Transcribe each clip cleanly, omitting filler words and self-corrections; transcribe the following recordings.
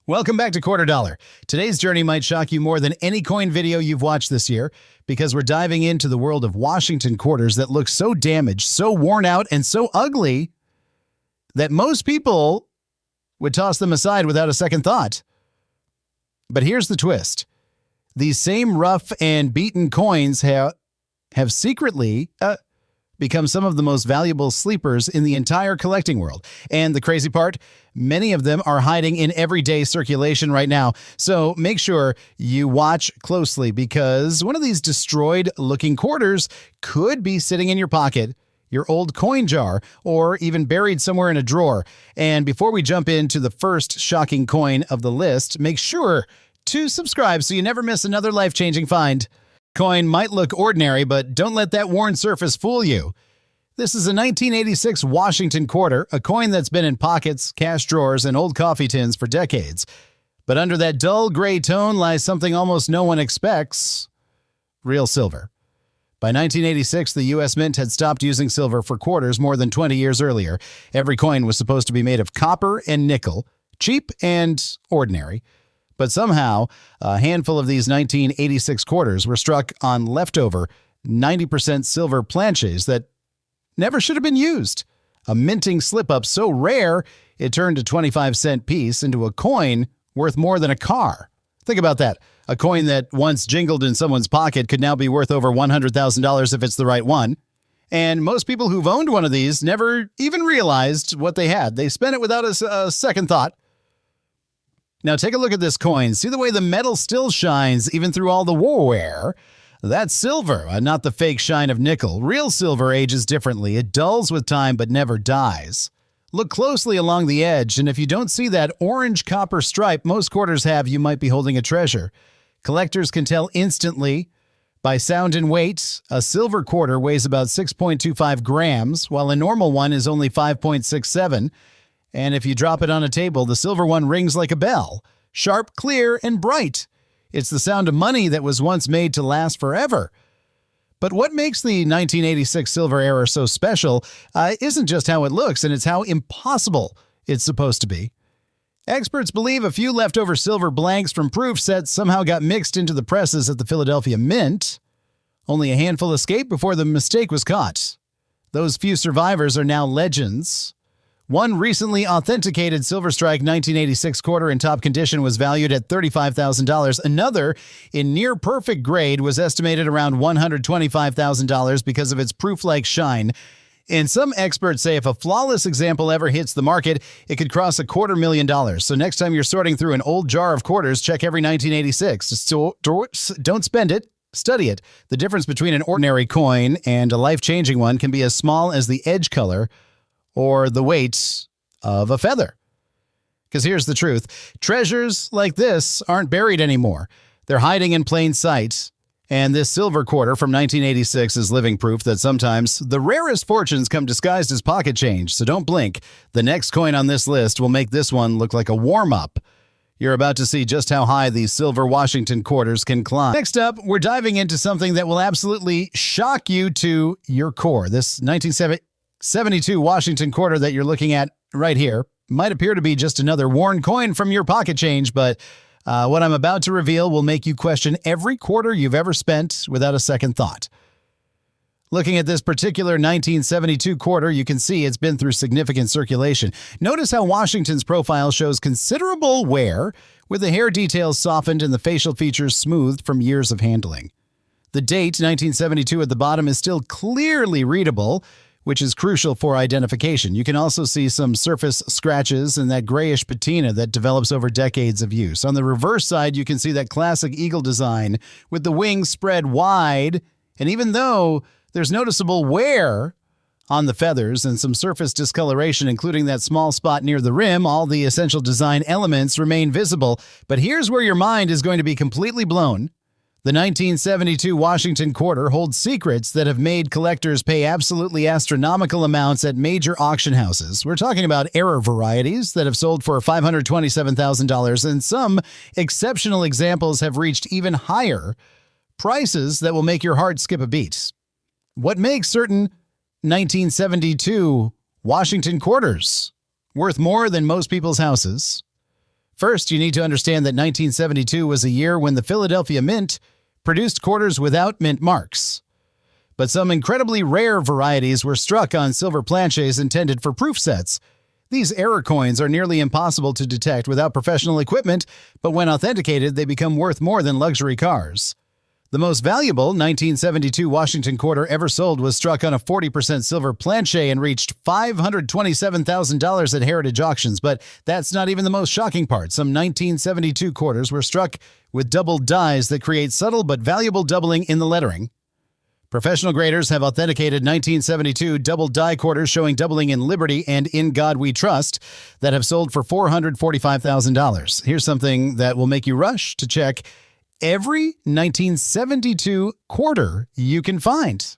Welcome back to Quarter Dollar. Today's journey might shock you more than any coin video you've watched this year because we're diving into the world of Washington quarters that look so damaged, so worn out, and so ugly that most people would toss them aside without a second thought. But here's the twist. These same rough and beaten coins have secretly become some of the most valuable sleepers in the entire collecting world. And the crazy part, many of them are hiding in everyday circulation right now. So make sure you watch closely because one of these destroyed-looking quarters could be sitting in your pocket, your old coin jar, or even buried somewhere in a drawer. And before we jump into the first shocking coin of the list, make sure to subscribe so you never miss another life-changing find. Coin might look ordinary, but don't let that worn surface fool you. This is a 1986 Washington quarter, a coin that's been in pockets, cash drawers, and old coffee tins for decades. But under that dull gray tone lies something almost no one expects: real silver. By 1986, the U.S. Mint had stopped using silver for quarters more than 20 years earlier. Every coin was supposed to be made of copper and nickel, cheap and ordinary. But somehow, a handful of these 1986 quarters were struck on leftover 90% silver planchets that never should have been used. A minting slip-up so rare, it turned a 25-cent piece into a coin worth more than a car. Think about that. A coin that once jingled in someone's pocket could now be worth over $100,000 if it's the right one. And most people who've owned one of these never even realized what they had. They spent it without a second thought. Now take a look at this coin. See the way the metal still shines even through all the wear? That's silver, not the fake shine of nickel. Real silver ages differently. It dulls with time but never dies. Look closely along the edge, and if you don't see that orange copper stripe most quarters have, you might be holding a treasure. Collectors can tell instantly by sound and weight. A silver quarter weighs about 6.25 grams, while a normal one is only 5.67. And if you drop it on a table, the silver one rings like a bell. Sharp, clear, and bright. It's the sound of money that was once made to last forever. But what makes the 1986 silver era so special isn't just how it looks, and it's how impossible it's supposed to be. Experts believe a few leftover silver blanks from proof sets somehow got mixed into the presses at the Philadelphia Mint. Only a handful escaped before the mistake was caught. Those few survivors are now legends. One recently authenticated Silver Strike 1986 quarter in top condition was valued at $35,000. Another, in near-perfect grade, was estimated around $125,000 because of its proof-like shine. And some experts say if a flawless example ever hits the market, it could cross $250,000. So next time you're sorting through an old jar of quarters, check every 1986. So don't spend it. Study it. The difference between an ordinary coin and a life-changing one can be as small as the edge color or the weight of a feather. Because here's the truth. Treasures like this aren't buried anymore. They're hiding in plain sight. And this silver quarter from 1986 is living proof that sometimes the rarest fortunes come disguised as pocket change. So don't blink. The next coin on this list will make this one look like a warm-up. You're about to see just how high these silver Washington quarters can climb. Next up, we're diving into something that will absolutely shock you to your core. This 1972 Washington quarter that you're looking at right here might appear to be just another worn coin from your pocket change, but what I'm about to reveal will make you question every quarter you've ever spent without a second thought. Looking at this particular 1972 quarter, you can see it's been through significant circulation. Notice how Washington's profile shows considerable wear, with the hair details softened and the facial features smoothed from years of handling. The date, 1972, at the bottom is still clearly readable, which is crucial for identification. You can also see some surface scratches and that grayish patina that develops over decades of use. On the reverse side, you can see that classic eagle design with the wings spread wide, and even though there's noticeable wear on the feathers and some surface discoloration, including that small spot near the rim, all the essential design elements remain visible. But here's where your mind is going to be completely blown. The 1972 Washington quarter holds secrets that have made collectors pay absolutely astronomical amounts at major auction houses. We're talking about error varieties that have sold for $527,000, and some exceptional examples have reached even higher prices that will make your heart skip a beat. What makes certain 1972 Washington quarters worth more than most people's houses? First, you need to understand that 1972 was a year when the Philadelphia Mint produced quarters without mint marks. But some incredibly rare varieties were struck on silver planchets intended for proof sets. These error coins are nearly impossible to detect without professional equipment, but when authenticated, they become worth more than luxury cars. The most valuable 1972 Washington quarter ever sold was struck on a 40% silver planchet and reached $527,000 at heritage auctions, but that's not even the most shocking part. Some 1972 quarters were struck with double dies that create subtle but valuable doubling in the lettering. Professional graders have authenticated 1972 double die quarters showing doubling in Liberty and In God We Trust that have sold for $445,000. Here's something that will make you rush to check every 1972 quarter you can find.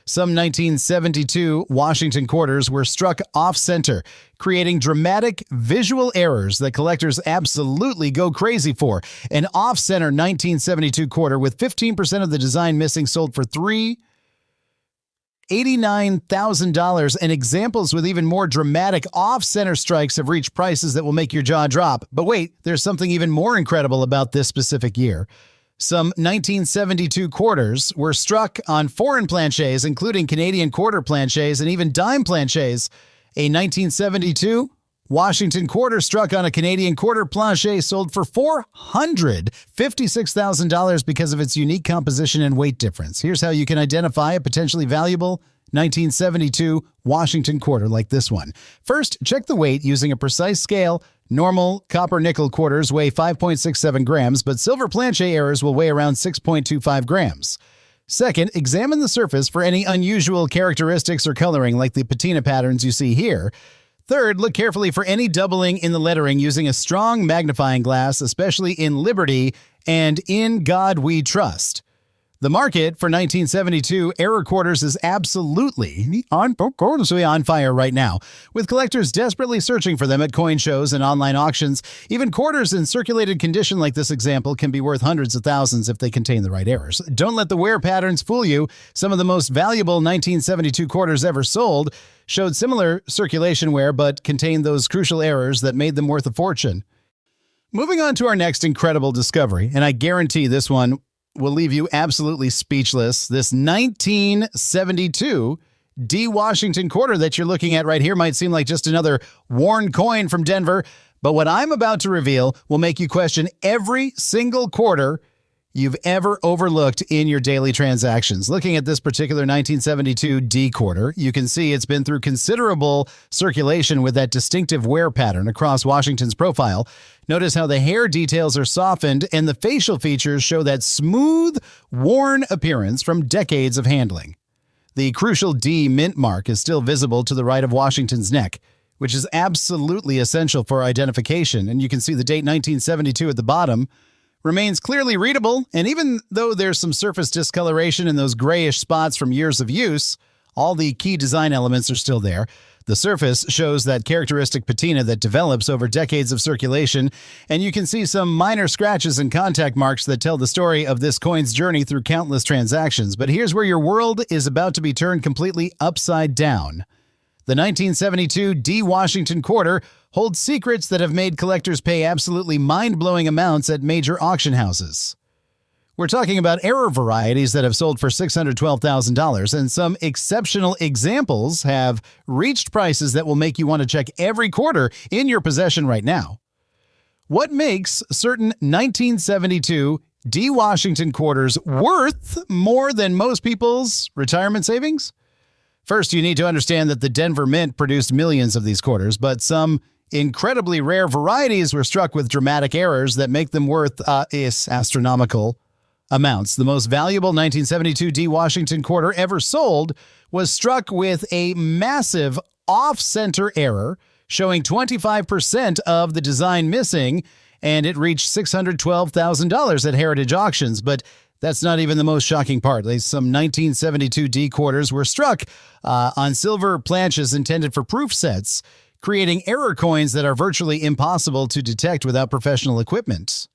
Some 1972 Washington quarters were struck off-center, creating dramatic visual errors that collectors absolutely go crazy for. An off-center 1972 quarter with 15% of the design missing sold for $389,000, and examples with even more dramatic off-center strikes have reached prices that will make your jaw drop. But wait, there's something even more incredible about this specific year. Some 1972 quarters were struck on foreign planchets, including Canadian quarter planchets and even dime planchets. A 1972 Washington quarter struck on a Canadian quarter planchet sold for $456,000 because of its unique composition and weight difference. Here's how you can identify a potentially valuable 1972 Washington quarter like this one. First, check the weight using a precise scale. Normal copper-nickel quarters weigh 5.67 grams, but silver planchet errors will weigh around 6.25 grams. Second, examine the surface for any unusual characteristics or coloring like the patina patterns you see here. Third, look carefully for any doubling in the lettering using a strong magnifying glass, especially in Liberty and In God We Trust. The market for 1972 error quarters is absolutely on fire right now, with collectors desperately searching for them at coin shows and online auctions. Even quarters in circulated condition like this example can be worth hundreds of thousands if they contain the right errors. Don't let the wear patterns fool you. Some of the most valuable 1972 quarters ever sold showed similar circulation wear but contained those crucial errors that made them worth a fortune. Moving on to our next incredible discovery, and I guarantee this one will leave you absolutely speechless. This 1972 D Washington quarter that you're looking at right here might seem like just another worn coin from Denver, but what I'm about to reveal will make you question every single quarter you've ever overlooked in your daily transactions. Looking at this particular 1972 D quarter, you can see it's been through considerable circulation with that distinctive wear pattern across Washington's profile. Notice how the hair details are softened and the facial features show that smooth, worn appearance from decades of handling. The crucial D mint mark is still visible to the right of Washington's neck, which is absolutely essential for identification, and you can see the date 1972 at the bottom remains clearly readable, and even though there's some surface discoloration in those grayish spots from years of use, all the key design elements are still there. The surface shows that characteristic patina that develops over decades of circulation, and you can see some minor scratches and contact marks that tell the story of this coin's journey through countless transactions. But here's where your world is about to be turned completely upside down. The 1972 D Washington quarter holds secrets that have made collectors pay absolutely mind-blowing amounts at major auction houses. We're talking about error varieties that have sold for $612,000, and some exceptional examples have reached prices that will make you want to check every quarter in your possession right now. What makes certain 1972 D Washington quarters worth more than most people's retirement savings? First, you need to understand that the Denver Mint produced millions of these quarters, but some incredibly rare varieties were struck with dramatic errors that make them worth astronomical amounts. The most valuable 1972 D Washington quarter ever sold was struck with a massive off-center error showing 25% of the design missing, and it reached $612,000 at heritage auctions. But that's not even the most shocking part. Some 1972 D quarters were struck on silver planches intended for proof sets, creating error coins that are virtually impossible to detect without professional equipment.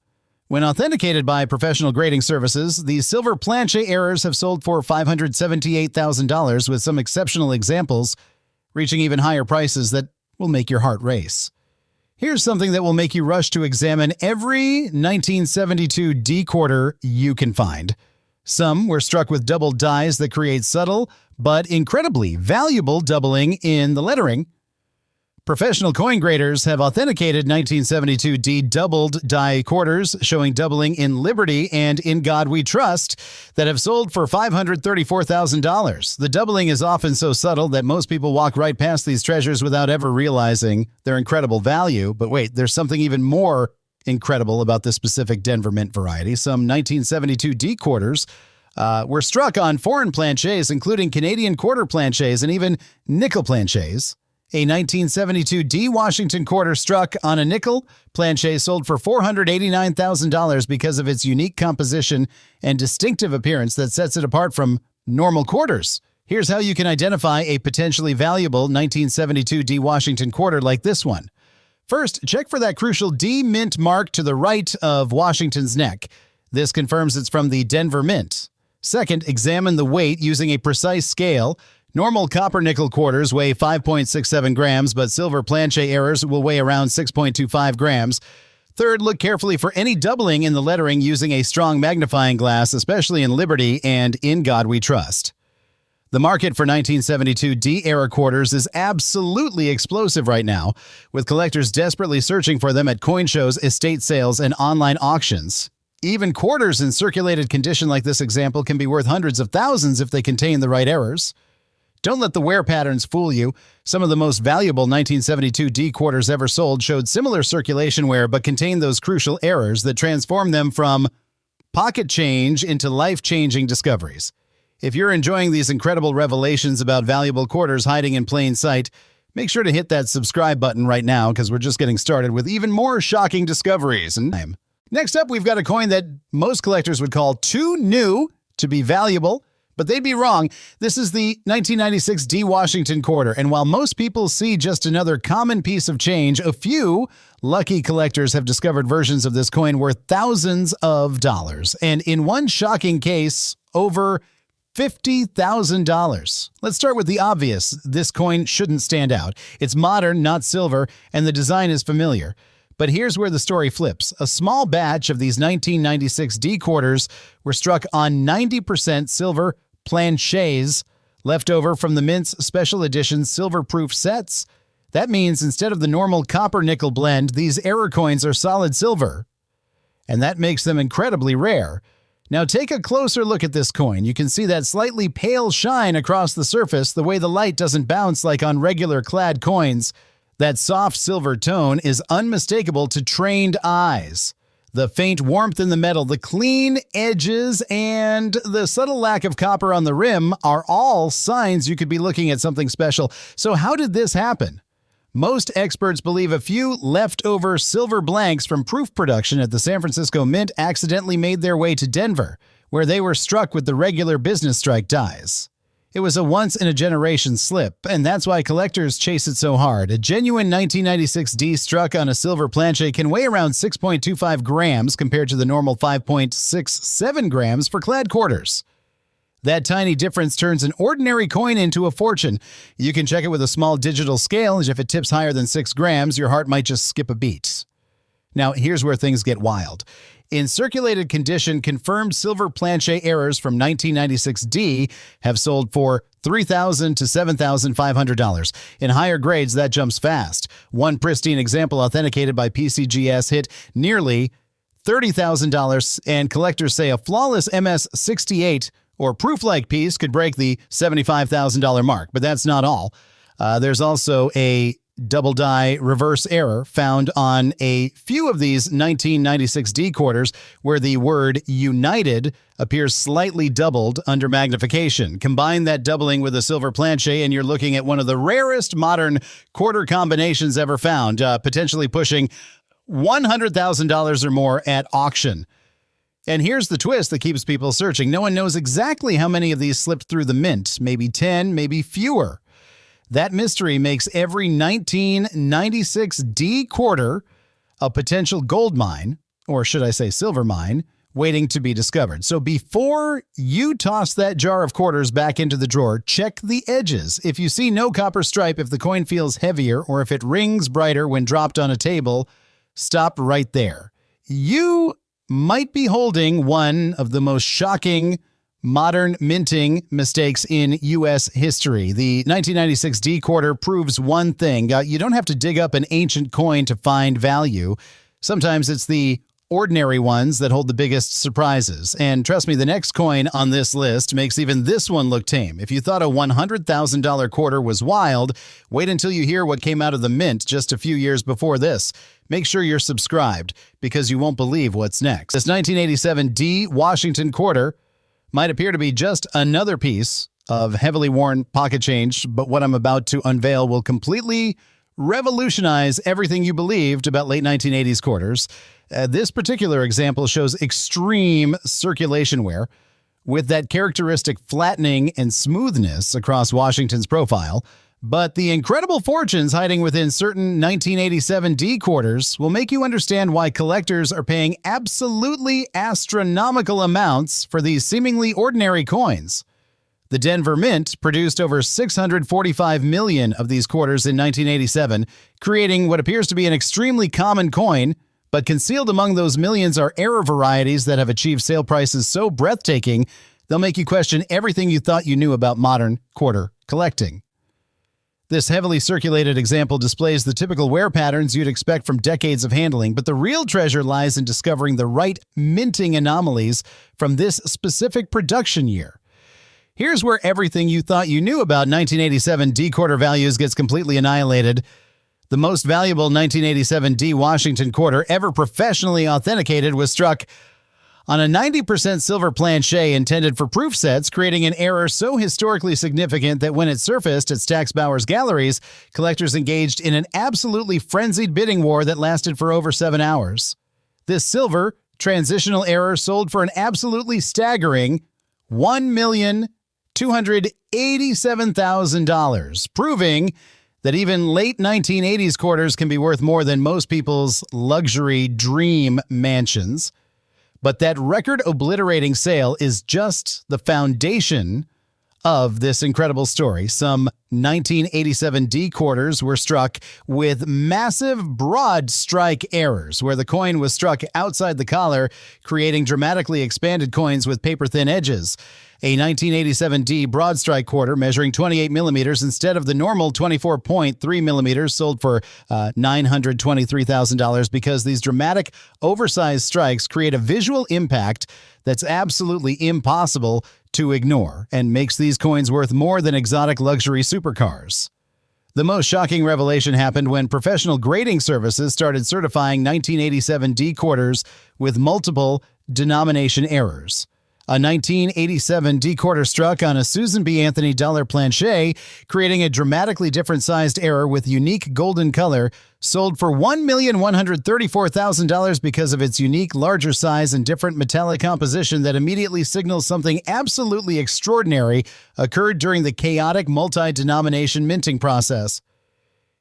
When authenticated by professional grading services, these silver planchet errors have sold for $578,000, with some exceptional examples reaching even higher prices that will make your heart race. Here's something that will make you rush to examine every 1972 D quarter you can find. Some were struck with double dies that create subtle but incredibly valuable doubling in the lettering. Professional coin graders have authenticated 1972 D doubled die quarters showing doubling in Liberty and In God We Trust that have sold for $534,000. The doubling is often so subtle that most people walk right past these treasures without ever realizing their incredible value. But wait, there's something even more incredible about this specific Denver Mint variety. Some 1972 D quarters were struck on foreign planchets, including Canadian quarter planchets and even nickel planchets. A 1972 D Washington quarter struck on a nickel planchet sold for $489,000 because of its unique composition and distinctive appearance that sets it apart from normal quarters. Here's how you can identify a potentially valuable 1972 D Washington quarter like this one. First, check for that crucial D Mint mark to the right of Washington's neck. This confirms it's from the Denver Mint. Second, examine the weight using a precise scale. Normal copper-nickel quarters weigh 5.67 grams, but silver planchet errors will weigh around 6.25 grams. Third, look carefully for any doubling in the lettering using a strong magnifying glass, especially in Liberty and In God We Trust. The market for 1972 D-era quarters is absolutely explosive right now, with collectors desperately searching for them at coin shows, estate sales, and online auctions. Even quarters in circulated condition like this example can be worth hundreds of thousands if they contain the right errors. Don't let the wear patterns fool you. Some of the most valuable 1972 D quarters ever sold showed similar circulation wear but contained those crucial errors that transform them from pocket change into life-changing discoveries. If you're enjoying these incredible revelations about valuable quarters hiding in plain sight, make sure to hit that subscribe button right now because we're just getting started with even more shocking discoveries. Next up, we've got a coin that most collectors would call too new to be valuable. But they'd be wrong. This is the 1996 D Washington quarter, and while most people see just another common piece of change, a few lucky collectors have discovered versions of this coin worth thousands of dollars, and in one shocking case, over $50,000. Let's start with the obvious. This coin shouldn't stand out. It's modern, not silver, and the design is familiar. But here's where the story flips. A small batch of these 1996 D quarters were struck on 90% silver planchets left over from the Mint's special edition silver-proof sets. That means instead of the normal copper-nickel blend, these error coins are solid silver. And that makes them incredibly rare. Now take a closer look at this coin. You can see that slightly pale shine across the surface, the way the light doesn't bounce like on regular clad coins. That soft silver tone is unmistakable to trained eyes. The faint warmth in the metal, the clean edges, and the subtle lack of copper on the rim are all signs you could be looking at something special. So how did this happen? Most experts believe a few leftover silver blanks from proof production at the San Francisco Mint accidentally made their way to Denver, where they were struck with the regular business strike dies. It was a once-in-a-generation slip, and that's why collectors chase it so hard. A genuine 1996 D struck on a silver planchet can weigh around 6.25 grams compared to the normal 5.67 grams for clad quarters. That tiny difference turns an ordinary coin into a fortune. You can check it with a small digital scale, and if it tips higher than 6 grams, your heart might just skip a beat. Now, here's where things get wild. In circulated condition, confirmed silver planchet errors from 1996 D have sold for $3,000 to $7,500. In higher grades, that jumps fast. One pristine example authenticated by PCGS hit nearly $30,000, and collectors say a flawless MS-68 or proof-like piece could break the $75,000 mark. But that's not all. There's also a double die reverse error found on a few of these 1996 D quarters where the word United appears slightly doubled under magnification. Combine that doubling with a silver planchet and you're looking at one of the rarest modern quarter combinations ever found, potentially pushing $100,000 or more at auction. And here's the twist that keeps people searching. No one knows exactly how many of these slipped through the mint, maybe 10, maybe fewer. That mystery makes every 1996 D quarter a potential gold mine, or should I say silver mine, waiting to be discovered. So before you toss that jar of quarters back into the drawer, check the edges. If you see no copper stripe, if the coin feels heavier, or if it rings brighter when dropped on a table, stop right there. You might be holding one of the most shocking modern minting mistakes in U.S. history. The 1996 D quarter proves one thing. You don't have to dig up an ancient coin to find value. Sometimes it's the ordinary ones that hold the biggest surprises. And trust me, the next coin on this list makes even this one look tame. If you thought a $100,000 quarter was wild, wait until you hear what came out of the mint just a few years before this. Make sure you're subscribed because you won't believe what's next. This 1987 D Washington quarter might appear to be just another piece of heavily worn pocket change, but what I'm about to unveil will completely revolutionize everything you believed about late 1980s quarters. This particular example shows extreme circulation wear with that characteristic flattening and smoothness across Washington's profile. But the incredible fortunes hiding within certain 1987 D quarters will make you understand why collectors are paying absolutely astronomical amounts for these seemingly ordinary coins. The Denver Mint produced over 645 million of these quarters in 1987, creating what appears to be an extremely common coin, but concealed among those millions are error varieties that have achieved sale prices so breathtaking they'll make you question everything you thought you knew about modern quarter collecting. This heavily circulated example displays the typical wear patterns you'd expect from decades of handling, but the real treasure lies in discovering the right minting anomalies from this specific production year. Here's where everything you thought you knew about 1987 D quarter values gets completely annihilated. The most valuable 1987 D Washington quarter ever professionally authenticated was struck on a 90% silver planchet intended for proof sets, creating an error so historically significant that when it surfaced at Stack's Bowers galleries, collectors engaged in an absolutely frenzied bidding war that lasted for over 7 hours. This silver transitional error sold for an absolutely staggering $1,287,000, proving that even late 1980s quarters can be worth more than most people's luxury dream mansions. But that record-obliterating sale is just the foundation of this incredible story. Some 1987 D quarters were struck with massive broadstrike errors, where the coin was struck outside the collar, creating dramatically expanded coins with paper-thin edges. A 1987 D broadstrike quarter measuring 28 millimeters instead of the normal 24.3 millimeters sold for $923,000 because these dramatic, oversized strikes create a visual impact that's absolutely impossible to ignore and makes these coins worth more than exotic luxury supercars. The most shocking revelation happened when professional grading services started certifying 1987 D quarters with multiple denomination errors. A 1987 D quarter struck on a Susan B. Anthony dollar planchet, creating a dramatically different sized error with unique golden color, sold for $1,134,000 because of its unique larger size and different metallic composition that immediately signals something absolutely extraordinary occurred during the chaotic multi-denomination minting process.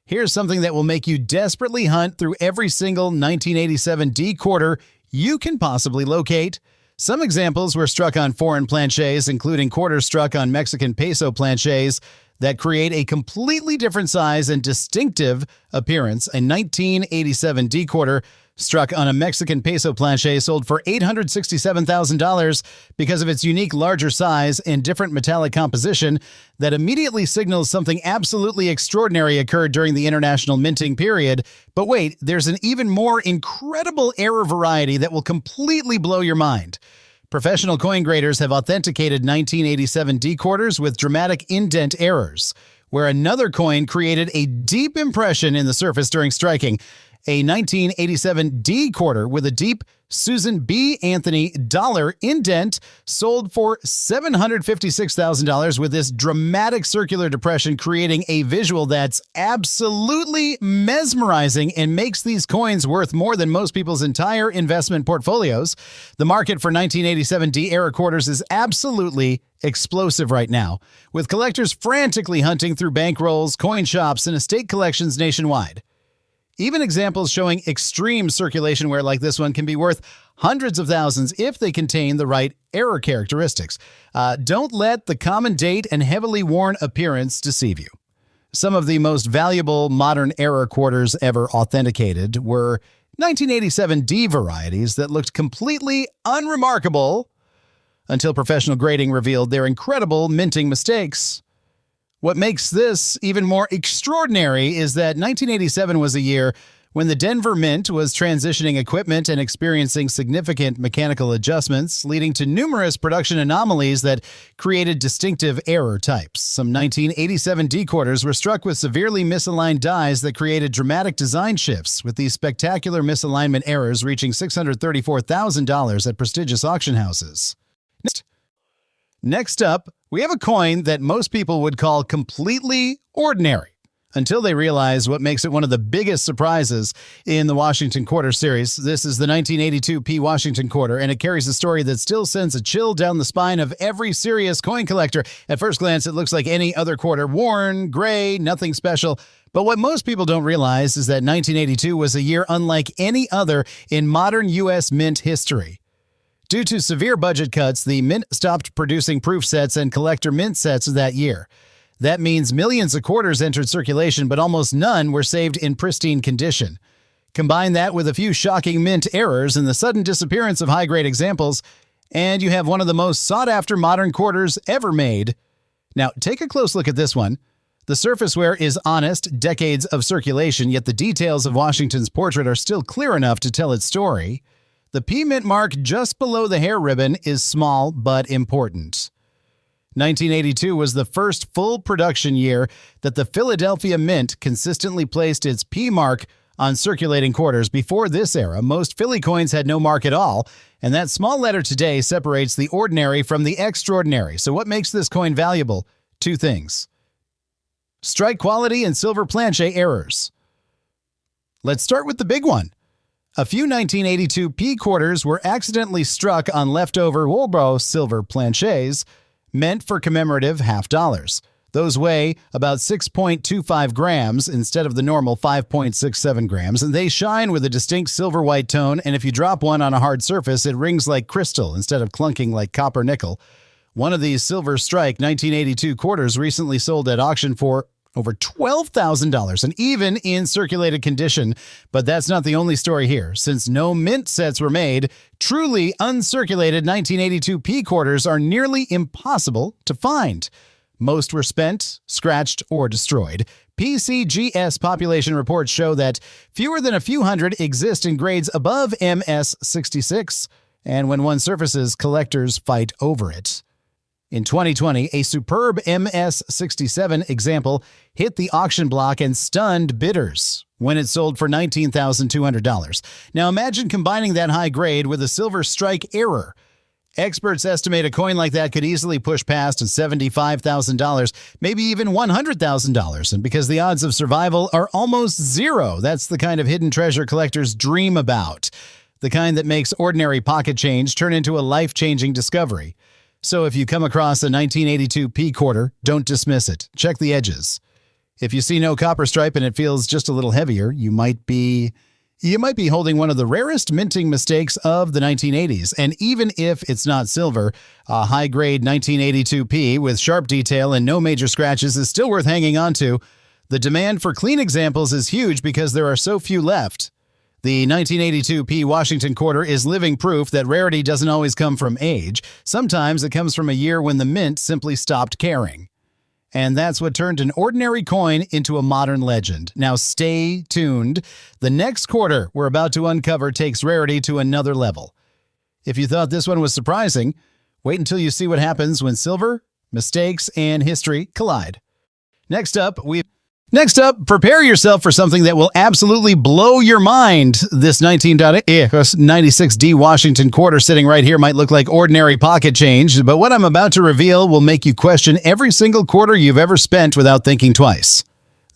Here's something that will make you desperately hunt through every single 1987 D quarter you can possibly locate. Some examples were struck on foreign planchets, including quarters struck on Mexican peso planchets that create a completely different size and distinctive appearance. A 1987 D quarter struck on a Mexican peso planchet sold for $867,000 because of its unique larger size and different metallic composition that immediately signals something absolutely extraordinary occurred during the international minting period. But wait, there's an even more incredible error variety that will completely blow your mind. Professional coin graders have authenticated 1987 D quarters with dramatic indent errors, where another coin created a deep impression in the surface during striking. A 1987 D quarter with a deep Susan B. Anthony dollar indent sold for $756,000 with this dramatic circular depression, creating a visual that's absolutely mesmerizing and makes these coins worth more than most people's entire investment portfolios. The market for 1987 D era quarters is absolutely explosive right now, with collectors frantically hunting through bankrolls, coin shops, and estate collections nationwide. Even examples showing extreme circulation wear like this one can be worth hundreds of thousands if they contain the right error characteristics. Don't let the common date and heavily worn appearance deceive you. Some of the most valuable modern error quarters ever authenticated were 1987 D varieties that looked completely unremarkable until professional grading revealed their incredible minting mistakes. What makes this even more extraordinary is that 1987 was a year when the Denver Mint was transitioning equipment and experiencing significant mechanical adjustments, leading to numerous production anomalies that created distinctive error types. Some 1987 D quarters were struck with severely misaligned dies that created dramatic design shifts, with these spectacular misalignment errors reaching $634,000 at prestigious auction houses. Next up, we have a coin that most people would call completely ordinary, until they realize what makes it one of the biggest surprises in the Washington Quarter series. This is the 1982 P Washington Quarter, and it carries a story that still sends a chill down the spine of every serious coin collector. At first glance, it looks like any other quarter, worn, gray, nothing special. But what most people don't realize is that 1982 was a year unlike any other in modern U.S. mint history. Due to severe budget cuts, the mint stopped producing proof sets and collector mint sets that year. That means millions of quarters entered circulation, but almost none were saved in pristine condition. Combine that with a few shocking mint errors and the sudden disappearance of high-grade examples, and you have one of the most sought-after modern quarters ever made. Now, take a close look at this one. The surface wear is honest, decades of circulation, yet the details of Washington's portrait are still clear enough to tell its story. The P mint mark just below the hair ribbon is small but important. 1982 was the first full production year that the Philadelphia Mint consistently placed its P mark on circulating quarters. Before this era, most Philly coins had no mark at all, and that small letter today separates the ordinary from the extraordinary. So what makes this coin valuable? Two things: strike quality and silver planchet errors. Let's start with the big one. A few 1982 P quarters were accidentally struck on leftover Wolbro silver planchets, meant for commemorative half dollars. Those weigh about 6.25 grams instead of the normal 5.67 grams, and they shine with a distinct silver-white tone, and if you drop one on a hard surface, it rings like crystal instead of clunking like copper nickel. One of these silver strike 1982 quarters recently sold at auction for over $12,000 and even in circulated condition. But that's not the only story here. Since no mint sets were made, truly uncirculated 1982 P quarters are nearly impossible to find. Most were spent, scratched, or destroyed. PCGS population reports show that fewer than a few hundred exist in grades above MS66, and when one surfaces, collectors fight over it. In 2020, a superb MS67 example hit the auction block and stunned bidders when it sold for $19,200. Now imagine combining that high grade with a silver strike error. Experts estimate a coin like that could easily push past $75,000, maybe even $100,000. And because the odds of survival are almost zero, that's the kind of hidden treasure collectors dream about. The kind that makes ordinary pocket change turn into a life-changing discovery. So if you come across a 1982 P quarter, don't dismiss it. Check the edges. If you see no copper stripe and it feels just a little heavier, you might be holding one of the rarest minting mistakes of the 1980s. And even if it's not silver, a high-grade 1982 P with sharp detail and no major scratches is still worth hanging on to. The demand for clean examples is huge because there are so few left. The 1982 P Washington quarter is living proof that rarity doesn't always come from age. Sometimes it comes from a year when the mint simply stopped caring. And that's what turned an ordinary coin into a modern legend. Now stay tuned. The next quarter we're about to uncover takes rarity to another level. If you thought this one was surprising, wait until you see what happens when silver, mistakes, and history collide. Next up, prepare yourself for something that will absolutely blow your mind. This 1996 D Washington quarter sitting right here might look like ordinary pocket change, but what I'm about to reveal will make you question every single quarter you've ever spent without thinking twice.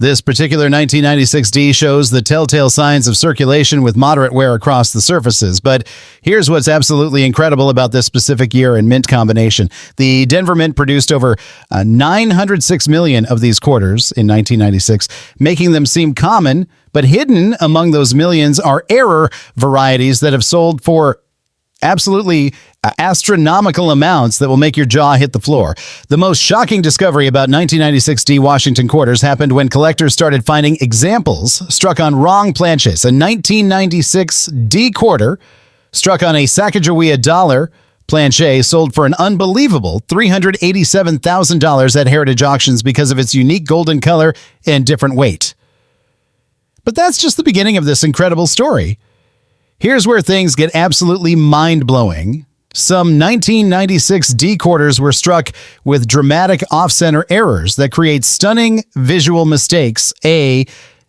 This particular 1996D shows the telltale signs of circulation with moderate wear across the surfaces. But here's what's absolutely incredible about this specific year and mint combination. The Denver Mint produced over 906 million of these quarters in 1996, making them seem common, but hidden among those millions are error varieties that have sold for absolutely astronomical amounts that will make your jaw hit the floor. The most shocking discovery about 1996 D Washington quarters happened when collectors started finding examples struck on wrong planches. A 1996 D quarter struck on a Sacagawea dollar planchet sold for an unbelievable $387,000 at heritage auctions because of its unique golden color and different weight. But that's just the beginning of this incredible story. Here's where things get absolutely mind-blowing. Some 1996 D quarters were struck with dramatic off-center errors that create stunning visual mistakes. A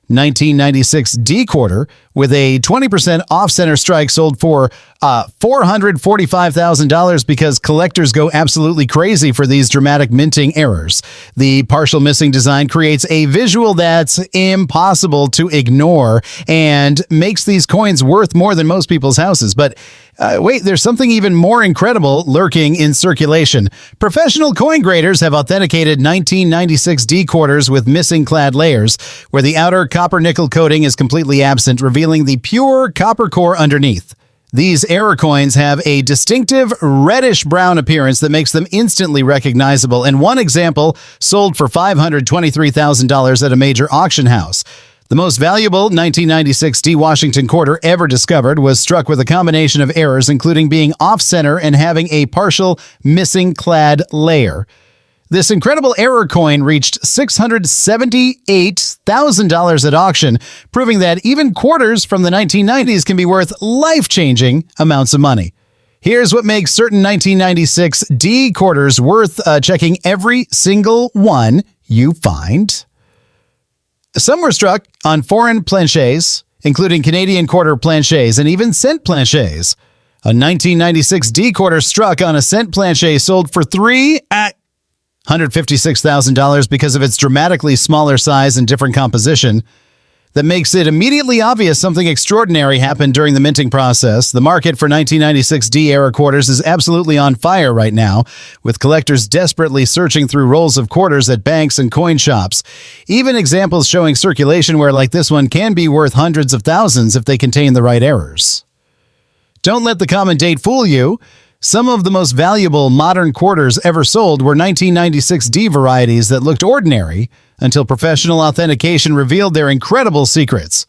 1996 D quarter with a 20% off-center strike sold for $445,000 because collectors go absolutely crazy for these dramatic minting errors. The partial missing design creates a visual that's impossible to ignore and makes these coins worth more than most people's houses. But wait, there's something even more incredible lurking in circulation. Professional coin graders have authenticated 1996 D quarters with missing clad layers, where the outer copper nickel coating is completely absent, revealing the pure copper core underneath. These error coins have a distinctive reddish-brown appearance that makes them instantly recognizable, and one example sold for $523,000 at a major auction house. The most valuable 1996 D Washington quarter ever discovered was struck with a combination of errors, including being off-center and having a partial missing clad layer. This incredible error coin reached $678,000 at auction, proving that even quarters from the 1990s can be worth life-changing amounts of money. Here's what makes certain 1996 D quarters worth checking every single one you find. Some were struck on foreign planchets, including Canadian quarter planchets and even cent planchets. A 1996 D quarter struck on a cent planchet sold for $156,000 because of its dramatically smaller size and different composition. That makes it immediately obvious something extraordinary happened during the minting process. The market for 1996 D era quarters is absolutely on fire right now, with collectors desperately searching through rolls of quarters at banks and coin shops. Even examples showing circulation where like this one can be worth hundreds of thousands if they contain the right errors. Don't let the common date fool you. Some of the most valuable modern quarters ever sold were 1996 D varieties that looked ordinary until professional authentication revealed their incredible secrets.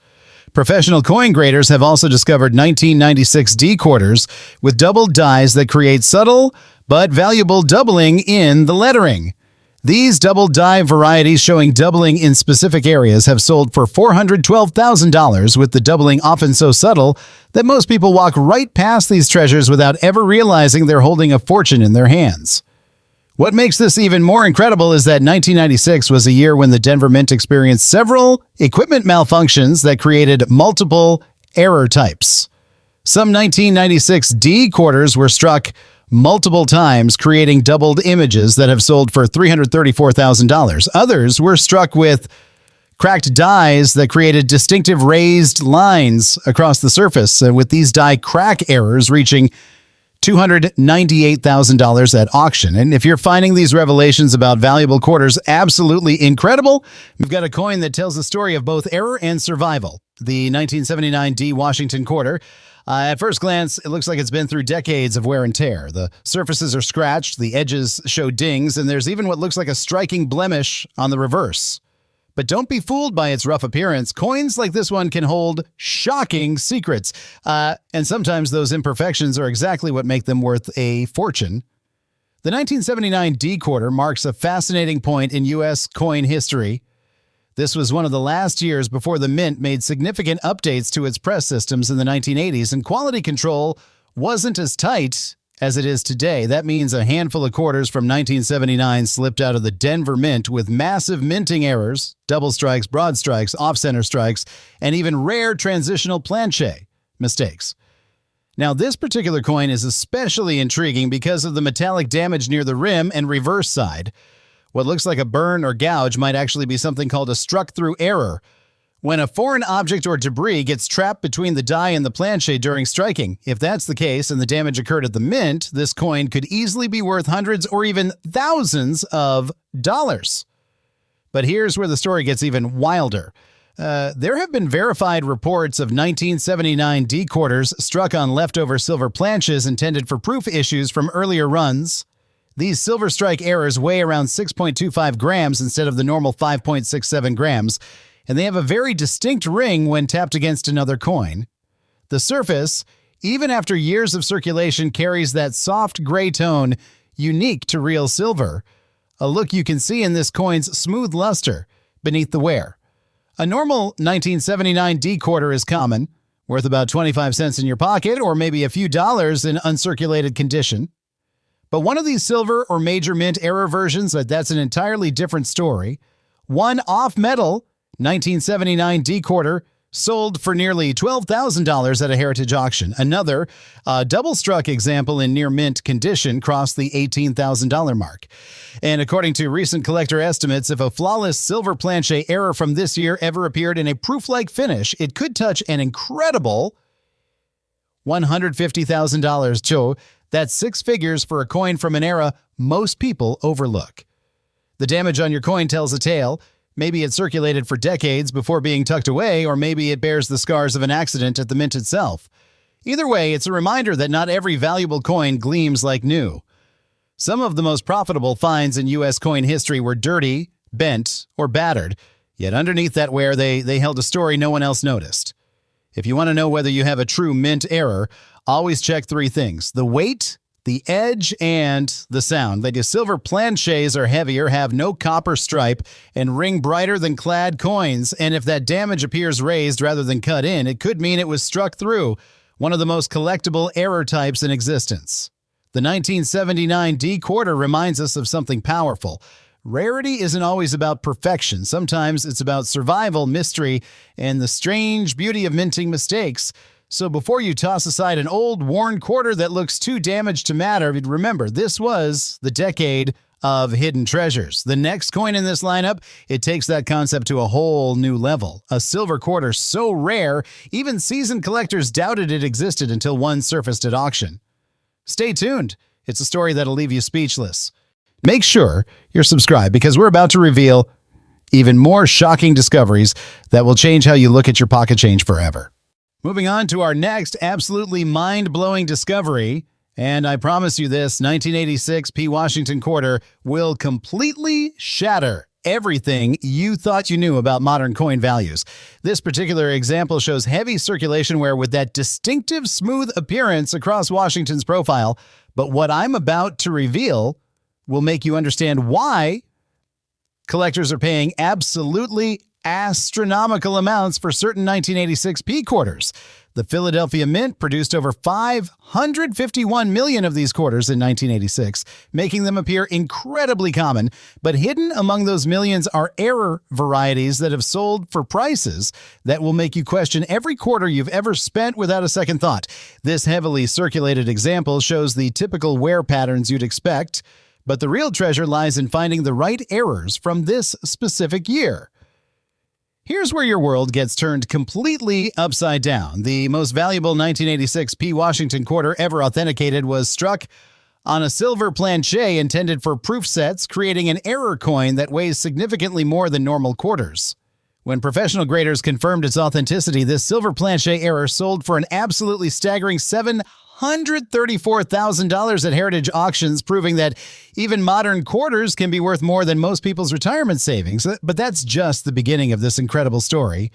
Professional coin graders have also discovered 1996 D quarters with doubled dies that create subtle but valuable doubling in the lettering. These double die varieties showing doubling in specific areas have sold for $412,000, with the doubling often so subtle that most people walk right past these treasures without ever realizing they're holding a fortune in their hands. What makes this even more incredible is that 1996 was a year when the Denver Mint experienced several equipment malfunctions that created multiple error types. Some 1996 D quarters were struck multiple times, creating doubled images that have sold for $334,000. Others were struck with cracked dies that created distinctive raised lines across the surface, with these die crack errors reaching $298,000 at auction. And if you're finding these revelations about valuable quarters absolutely incredible, we've got a coin that tells the story of both error and survival. The 1979 D Washington quarter. At first glance, it looks like it's been through decades of wear and tear. The surfaces are scratched, the edges show dings, and there's even what looks like a striking blemish on the reverse. But don't be fooled by its rough appearance. Coins like this one can hold shocking secrets, and sometimes those imperfections are exactly what make them worth a fortune. The 1979 D quarter marks a fascinating point in U.S. coin history. This was one of the last years before the Mint made significant updates to its press systems in the 1980s, and quality control wasn't as tight as it is today. That means a handful of quarters from 1979 slipped out of the Denver Mint with massive minting errors, double strikes, broad strikes, off-center strikes, and even rare transitional planchet mistakes. Now, this particular coin is especially intriguing because of the metallic damage near the rim and reverse side. What looks like a burn or gouge might actually be something called a struck-through error, when a foreign object or debris gets trapped between the die and the planchet during striking. If that's the case and the damage occurred at the mint, this coin could easily be worth hundreds or even thousands of dollars. But here's where the story gets even wilder. There have been verified reports of 1979 D-quarters struck on leftover silver planches intended for proof issues from earlier runs. These silver strike errors weigh around 6.25 grams instead of the normal 5.67 grams, and they have a very distinct ring when tapped against another coin. The surface, even after years of circulation, carries that soft gray tone unique to real silver, a look you can see in this coin's smooth luster beneath the wear. A normal 1979 D-quarter is common, worth about 25 cents in your pocket or maybe a few dollars in uncirculated condition. But one of these silver or major mint error versions, that's an entirely different story. One off-metal 1979 D-quarter sold for nearly $12,000 at a heritage auction. Another, double-struck example in near-mint condition crossed the $18,000 mark. And according to recent collector estimates, if a flawless silver planchet error from this year ever appeared in a proof-like finish, it could touch an incredible $150,000. Joe, that's six figures for a coin from an era most people overlook. The damage on your coin tells a tale. Maybe it circulated for decades before being tucked away, or maybe it bears the scars of an accident at the mint itself. Either way, it's a reminder that not every valuable coin gleams like new. Some of the most profitable finds in U.S. coin history were dirty, bent, or battered, yet underneath that wear they held a story no one else noticed. If you want to know whether you have a true mint error, always check three things: the weight, the edge, and the sound. The silver planchets are heavier, have no copper stripe, and ring brighter than clad coins. And if that damage appears raised rather than cut in, it could mean it was struck through, one of the most collectible error types in existence. The 1979 D-quarter reminds us of something powerful. Rarity isn't always about perfection. Sometimes it's about survival, mystery, and the strange beauty of minting mistakes. So before you toss aside an old, worn quarter that looks too damaged to matter, remember, this was the decade of hidden treasures. The next coin in this lineup, it takes that concept to a whole new level. A silver quarter so rare, even seasoned collectors doubted it existed until one surfaced at auction. Stay tuned. It's a story that'll leave you speechless. Make sure you're subscribed, because we're about to reveal even more shocking discoveries that will change how you look at your pocket change forever. Moving on to our next absolutely mind-blowing discovery, and I promise you this, 1986 P. Washington quarter will completely shatter everything you thought you knew about modern coin values. This particular example shows heavy circulation wear with that distinctive smooth appearance across Washington's profile, but what I'm about to reveal will make you understand why collectors are paying absolutely astronomical amounts for certain 1986 P quarters. The Philadelphia Mint produced over 551 million of these quarters in 1986, making them appear incredibly common, but hidden among those millions are error varieties that have sold for prices that will make you question every quarter you've ever spent without a second thought. This heavily circulated example shows the typical wear patterns you'd expect, but the real treasure lies in finding the right errors from this specific year. Here's where your world gets turned completely upside down. The most valuable 1986 P. Washington quarter ever authenticated was struck on a silver planchet intended for proof sets, creating an error coin that weighs significantly more than normal quarters. When professional graders confirmed its authenticity, this silver planchet error sold for an absolutely staggering $734,000 at heritage auctions, proving that even modern quarters can be worth more than most people's retirement savings. But that's just the beginning of this incredible story.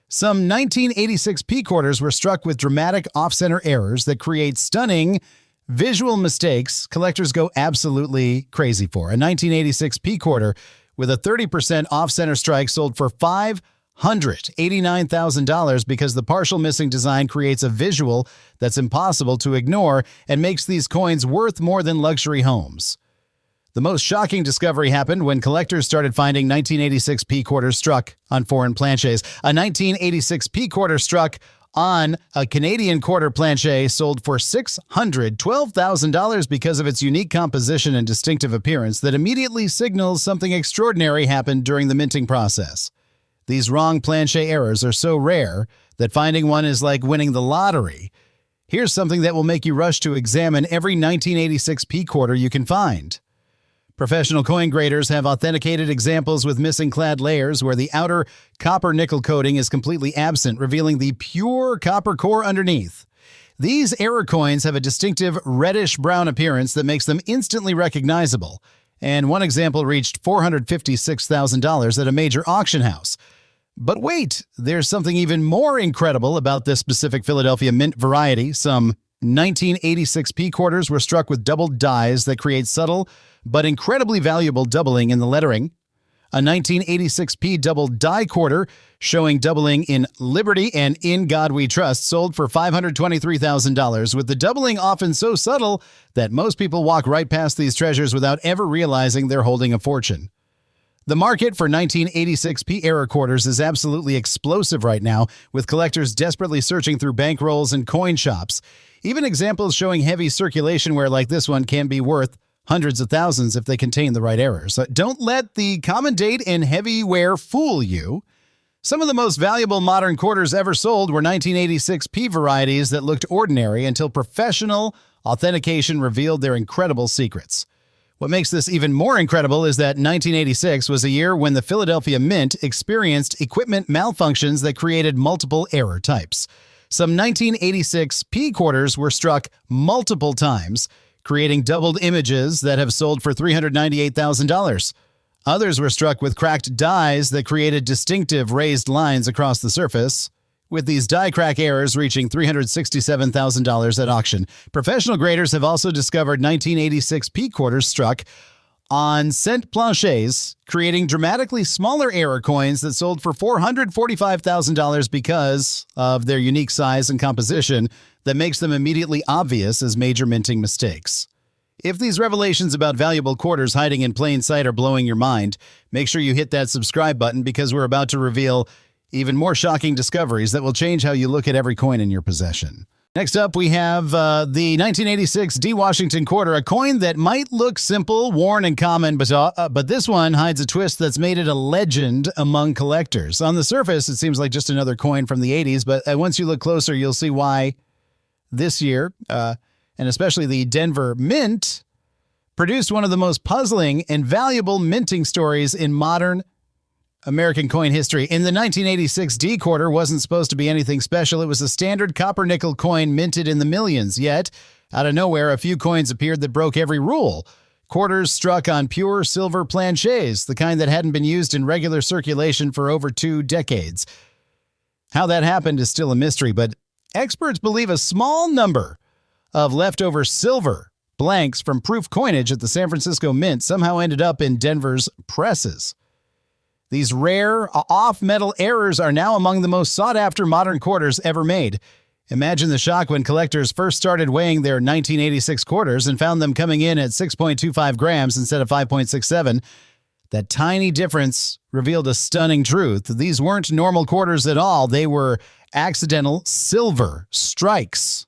Some 1986 P quarters were struck with dramatic off-center errors that create stunning visual mistakes collectors go absolutely crazy for. A 1986 P quarter with a 30% off-center strike sold for $589,000 because the partial missing design creates a visual that's impossible to ignore and makes these coins worth more than luxury homes. The most shocking discovery happened when collectors started finding 1986 P quarters struck on foreign planchets. A 1986 P quarter struck on a Canadian quarter planchet sold for $612,000 because of its unique composition and distinctive appearance that immediately signals something extraordinary happened during the minting process. These wrong planchet errors are so rare that finding one is like winning the lottery. Here's something that will make you rush to examine every 1986 P quarter you can find. Professional coin graders have authenticated examples with missing clad layers where the outer copper nickel coating is completely absent, revealing the pure copper core underneath. These error coins have a distinctive reddish-brown appearance that makes them instantly recognizable, and one example reached $456,000 at a major auction house. But wait, there's something even more incredible about this specific Philadelphia mint variety. Some 1986 P quarters were struck with doubled dies that create subtle but incredibly valuable doubling in the lettering. A 1986 P double die quarter showing doubling in Liberty and In God We Trust sold for $523,000, with the doubling often so subtle that most people walk right past these treasures without ever realizing they're holding a fortune. The market for 1986 P era quarters is absolutely explosive right now, with collectors desperately searching through bankrolls and coin shops. Even examples showing heavy circulation wear like this one can be worth hundreds of thousands if they contain the right errors. Don't let the common date and heavy wear fool you. Some of the most valuable modern quarters ever sold were 1986 P varieties that looked ordinary until professional authentication revealed their incredible secrets. What makes this even more incredible is that 1986 was a year when the Philadelphia Mint experienced equipment malfunctions that created multiple error types. Some 1986 P quarters were struck multiple times, creating doubled images that have sold for $398,000. Others were struck with cracked dies that created distinctive raised lines across the surface, with these die crack errors reaching $367,000 at auction. Professional graders have also discovered 1986 P quarters struck on cent planchets, creating dramatically smaller error coins that sold for $445,000 because of their unique size and composition that makes them immediately obvious as major minting mistakes. If these revelations about valuable quarters hiding in plain sight are blowing your mind, make sure you hit that subscribe button because we're about to reveal even more shocking discoveries that will change how you look at every coin in your possession. Next up, we have the 1986 D Washington quarter, a coin that might look simple, worn, and common, but this one hides a twist that's made it a legend among collectors. On the surface, it seems like just another coin from the 80s, but once you look closer, you'll see why this year, and especially the Denver Mint, produced one of the most puzzling and valuable minting stories in modern American coin history. In the 1986 D quarter wasn't supposed to be anything special. It was a standard copper nickel coin minted in the millions. Yet, out of nowhere, a few coins appeared that broke every rule. Quarters struck on pure silver planchets, the kind that hadn't been used in regular circulation for over 2 decades. How that happened is still a mystery, but experts believe a small number of leftover silver blanks from proof coinage at the San Francisco Mint somehow ended up in Denver's presses. These rare, off-metal errors are now among the most sought-after modern quarters ever made. Imagine the shock when collectors first started weighing their 1986 quarters and found them coming in at 6.25 grams instead of 5.67. That tiny difference revealed a stunning truth. These weren't normal quarters at all. They were accidental silver strikes.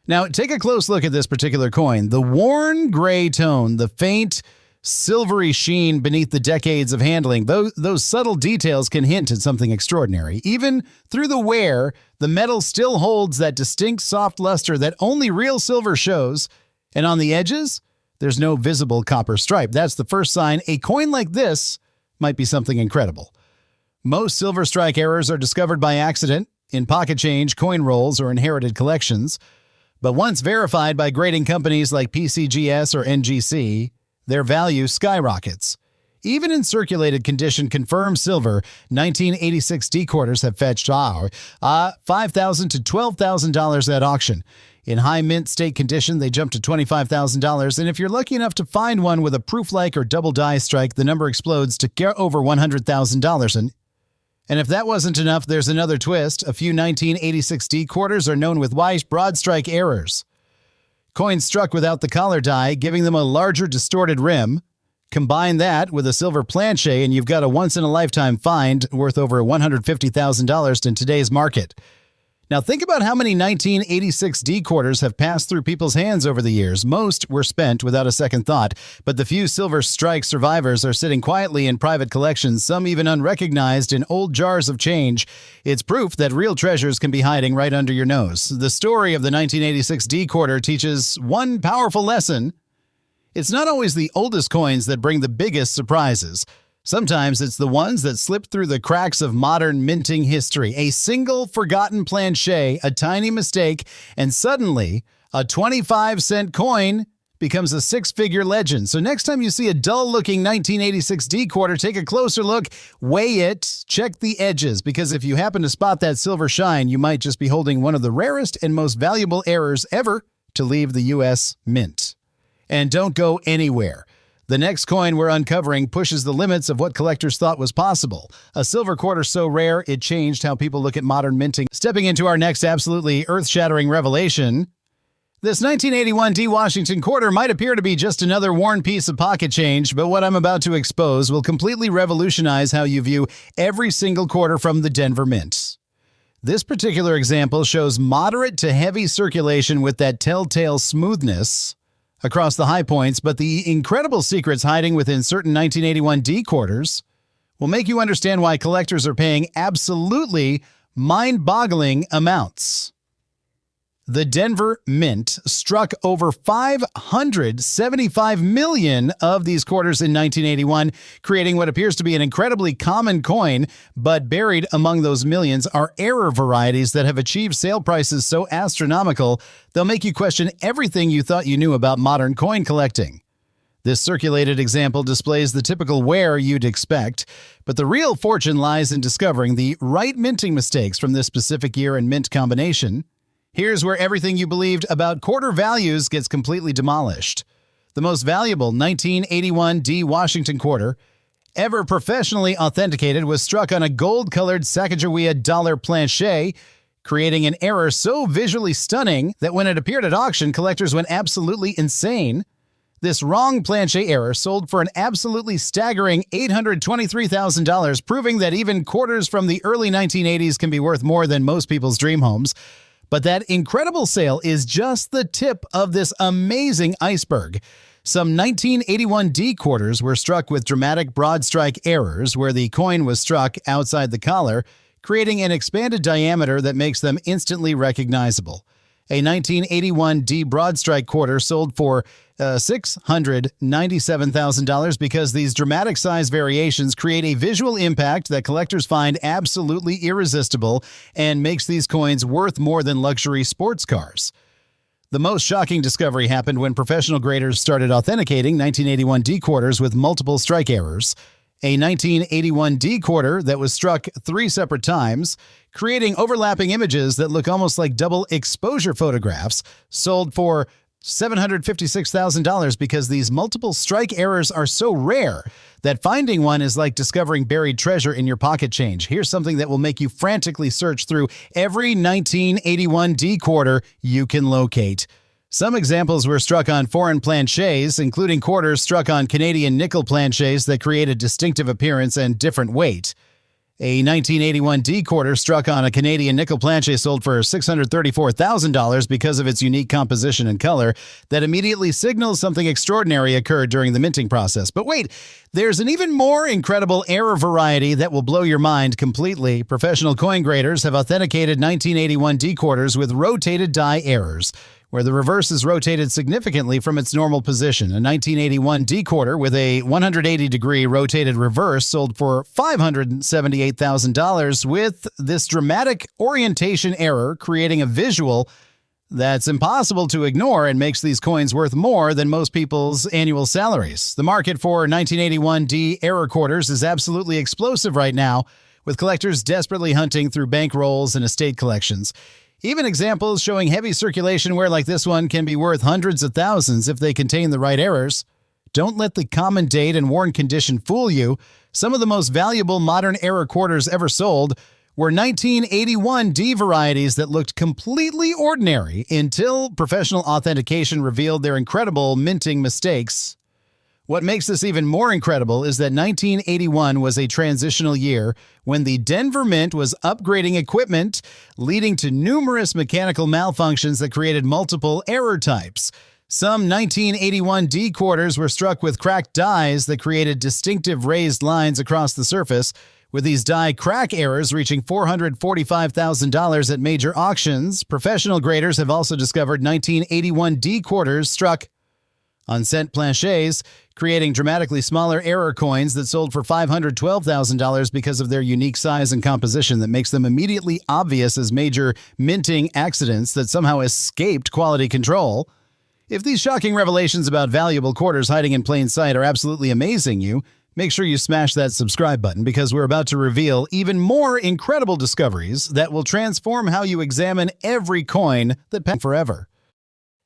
Now, take a close look at this particular coin. The worn gray tone, the faint silvery sheen beneath the decades of handling, those subtle details can hint at something extraordinary. Even through the wear, the metal still holds that distinct soft luster that only real silver shows, and on the edges, there's no visible copper stripe. That's the first sign a coin like this might be something incredible. Most silver strike errors are discovered by accident in pocket change, coin rolls, or inherited collections, but once verified by grading companies like PCGS or NGC, their value skyrockets. Even in circulated condition confirmed silver, 1986 D quarters have fetched $5,000 to $12,000 at auction. In high mint state condition, they jump to $25,000, and if you're lucky enough to find one with a proof-like or double die strike, the number explodes to get over $100,000. And if that wasn't enough, there's another twist. A few 1986 D quarters are known with wide broadstrike errors. Coins struck without the collar die, giving them a larger distorted rim. Combine that with a silver planchet and you've got a once-in-a-lifetime find worth over $150,000 in today's market. Now think about how many 1986 D quarters have passed through people's hands over the years. Most were spent without a second thought, but the few silver strike survivors are sitting quietly in private collections, some even unrecognized in old jars of change. It's proof that real treasures can be hiding right under your nose. The story of the 1986 D quarter teaches one powerful lesson. It's not always the oldest coins that bring the biggest surprises. Sometimes it's the ones that slip through the cracks of modern minting history. A single forgotten planchet, a tiny mistake, and suddenly a 25-cent coin becomes a six-figure legend. So next time you see a dull-looking 1986 D quarter, take a closer look, weigh it, check the edges, because if you happen to spot that silver shine, you might just be holding one of the rarest and most valuable errors ever to leave the U.S. Mint. And don't go anywhere. The next coin we're uncovering pushes the limits of what collectors thought was possible. A silver quarter so rare, it changed how people look at modern minting. Stepping into our next absolutely earth-shattering revelation, this 1981 D Washington quarter might appear to be just another worn piece of pocket change, but what I'm about to expose will completely revolutionize how you view every single quarter from the Denver Mint. This particular example shows moderate to heavy circulation with that telltale smoothness across the high points, but the incredible secrets hiding within certain 1981 D quarters will make you understand why collectors are paying absolutely mind-boggling amounts. The Denver Mint struck over 575 million of these quarters in 1981, creating what appears to be an incredibly common coin, but buried among those millions are error varieties that have achieved sale prices so astronomical, they'll make you question everything you thought you knew about modern coin collecting. This circulated example displays the typical wear you'd expect, but the real fortune lies in discovering the right minting mistakes from this specific year and mint combination. Here's where everything you believed about quarter values gets completely demolished. The most valuable 1981 D Washington quarter ever professionally authenticated was struck on a gold-colored Sacagawea dollar planchet, creating an error so visually stunning that when it appeared at auction, collectors went absolutely insane. This wrong planchet error sold for an absolutely staggering $823,000, proving that even quarters from the early 1980s can be worth more than most people's dream homes. But that incredible sale is just the tip of this amazing iceberg. Some 1981 D quarters were struck with dramatic broadstrike errors where the coin was struck outside the collar, creating an expanded diameter that makes them instantly recognizable. A 1981 D broadstrike quarter sold for $697,000 because these dramatic size variations create a visual impact that collectors find absolutely irresistible and makes these coins worth more than luxury sports cars. The most shocking discovery happened when professional graders started authenticating 1981 D quarters with multiple strike errors. A 1981 D quarter that was struck 3 separate times, creating overlapping images that look almost like double exposure photographs, sold for $756,000 because these multiple strike errors are so rare that finding one is like discovering buried treasure in your pocket change. Here's something that will make you frantically search through every 1981 D quarter you can locate. Some examples were struck on foreign planchets, including quarters struck on Canadian nickel planchets that create a distinctive appearance and different weight. A 1981 D quarter struck on a Canadian nickel planchet sold for $634,000 because of its unique composition and color that immediately signals something extraordinary occurred during the minting process. But wait, there's an even more incredible error variety that will blow your mind completely. Professional coin graders have authenticated 1981 D quarters with rotated die errors, where the reverse is rotated significantly from its normal position. A 1981 D quarter with a 180-degree rotated reverse sold for $578,000 with this dramatic orientation error creating a visual that's impossible to ignore and makes these coins worth more than most people's annual salaries. The market for 1981 D error quarters is absolutely explosive right now, with collectors desperately hunting through bankrolls and estate collections. Even examples showing heavy circulation wear like this one can be worth hundreds of thousands if they contain the right errors. Don't let the common date and worn condition fool you. Some of the most valuable modern error quarters ever sold were 1981 D varieties that looked completely ordinary until professional authentication revealed their incredible minting mistakes. What makes this even more incredible is that 1981 was a transitional year when the Denver Mint was upgrading equipment, leading to numerous mechanical malfunctions that created multiple error types. Some 1981 D quarters were struck with cracked dies that created distinctive raised lines across the surface, with these die crack errors reaching $445,000 at major auctions. Professional graders have also discovered 1981 D quarters struck on cent planchets, creating dramatically smaller error coins that sold for $512,000 because of their unique size and composition that makes them immediately obvious as major minting accidents that somehow escaped quality control. If these shocking revelations about valuable quarters hiding in plain sight are absolutely amazing you, make sure you smash that subscribe button because we're about to reveal even more incredible discoveries that will transform how you examine every coin that passed forever.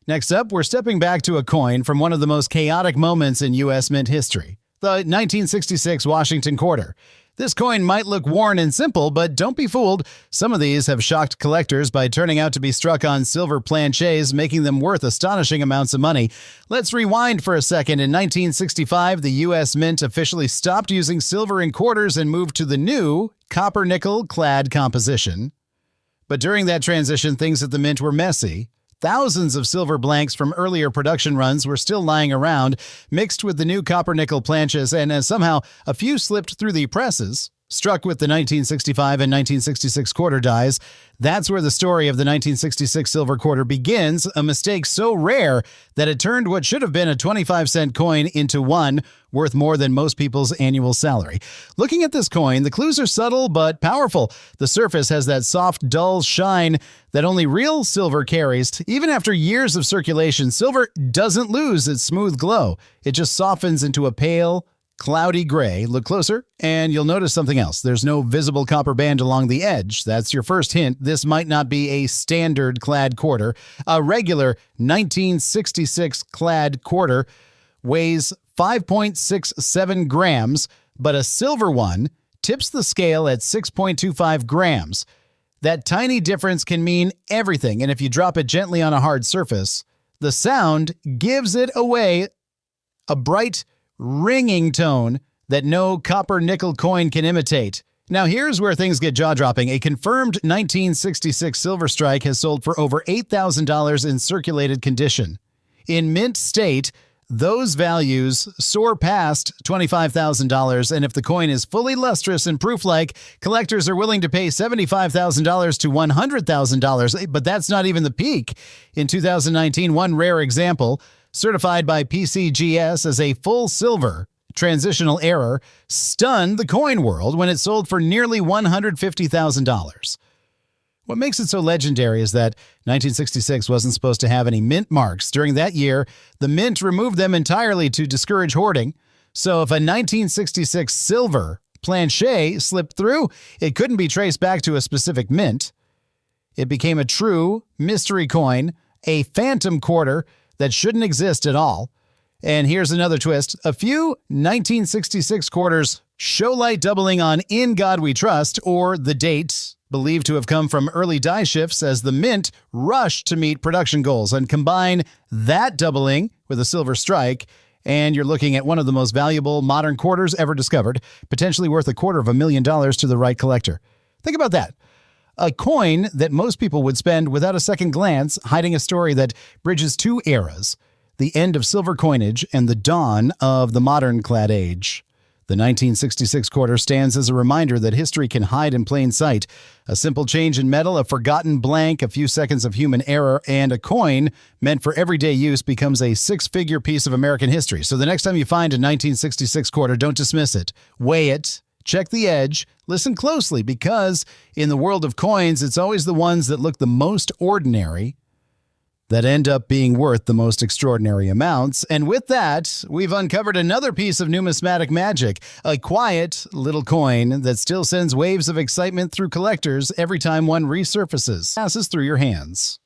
Next up, we're stepping back to a coin from one of the most chaotic moments in U.S. mint history, the 1966 Washington quarter. This coin might look worn and simple, but don't be fooled. Some of these have shocked collectors by turning out to be struck on silver planchets, making them worth astonishing amounts of money. Let's rewind for a second. In 1965, the U.S. Mint officially stopped using silver in quarters and moved to the new copper-nickel clad composition. But during that transition, things at the mint were messy. Thousands of silver blanks from earlier production runs were still lying around, mixed with the new copper-nickel planches, and somehow a few slipped through the presses. Struck with the 1965 and 1966 quarter dies, that's where the story of the 1966 silver quarter begins, a mistake so rare that it turned what should have been a 25-cent coin into one worth more than most people's annual salary. Looking at this coin, the clues are subtle but powerful. The surface has that soft, dull shine that only real silver carries. Even after years of circulation, silver doesn't lose its smooth glow. It just softens into a pale, cloudy gray. Look closer, and you'll notice something else. There's no visible copper band along the edge. That's your first hint. This might not be a standard clad quarter. A regular 1966 clad quarter weighs 5.67 grams, but a silver one tips the scale at 6.25 grams. That tiny difference can mean everything, and if you drop it gently on a hard surface, the sound gives it away, a bright, ringing tone that no copper-nickel coin can imitate. Now here's where things get jaw-dropping. A confirmed 1966 silver strike has sold for over $8,000 in circulated condition. In mint state, those values soar past $25,000, and if the coin is fully lustrous and proof-like, collectors are willing to pay $75,000 to $100,000, but that's not even the peak. In 2019, one rare example, certified by PCGS as a full silver transitional error, stunned the coin world when it sold for nearly $150,000. What makes it so legendary is that 1966 wasn't supposed to have any mint marks. During that year, the mint removed them entirely to discourage hoarding. So if a 1966 silver planchet slipped through, it couldn't be traced back to a specific mint. It became a true mystery coin, a phantom quarter that shouldn't exist at all. And here's another twist. A few 1966 quarters show light doubling on In God We Trust, or the date, believed to have come from early die shifts as the mint rushed to meet production goals. And combine that doubling with a silver strike, and you're looking at one of the most valuable modern quarters ever discovered, potentially worth $250,000 to the right collector. Think about that. A coin that most people would spend without a second glance, hiding a story that bridges two eras, the end of silver coinage and the dawn of the modern clad age. The 1966 quarter stands as a reminder that history can hide in plain sight. A simple change in metal, a forgotten blank, a few seconds of human error, and a coin meant for everyday use becomes a six-figure piece of American history. So the next time you find a 1966 quarter, don't dismiss it. Weigh it. Check the edge, listen closely, because in the world of coins, it's always the ones that look the most ordinary that end up being worth the most extraordinary amounts. And with that, we've uncovered another piece of numismatic magic, a quiet little coin that still sends waves of excitement through collectors every time one resurfaces, passes through your hands.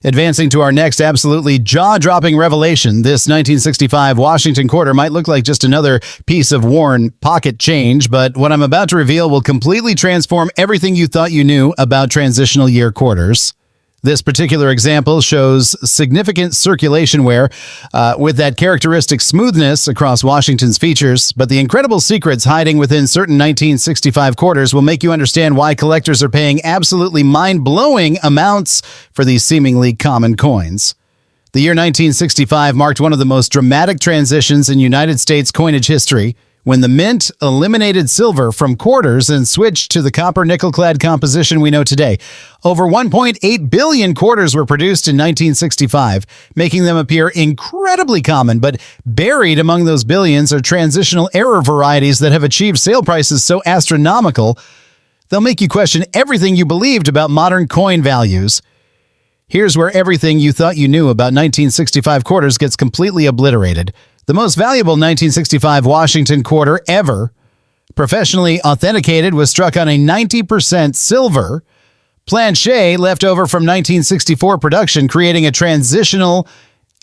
Advancing to our next absolutely jaw-dropping revelation, this 1965 Washington quarter might look like just another piece of worn pocket change, but what I'm about to reveal will completely transform everything you thought you knew about transitional year quarters. This particular example shows significant circulation wear with that characteristic smoothness across Washington's features, but the incredible secrets hiding within certain 1965 quarters will make you understand why collectors are paying absolutely mind-blowing amounts for these seemingly common coins. The year 1965 marked one of the most dramatic transitions in United States coinage history, when the mint eliminated silver from quarters and switched to the copper-nickel clad composition we know today. Over 1.8 billion quarters were produced in 1965, making them appear incredibly common, but buried among those billions are transitional error varieties that have achieved sale prices so astronomical, they'll make you question everything you believed about modern coin values. Here's where everything you thought you knew about 1965 quarters gets completely obliterated. The most valuable 1965 Washington quarter ever, professionally authenticated, was struck on a 90% silver planchet left over from 1964 production, creating a transitional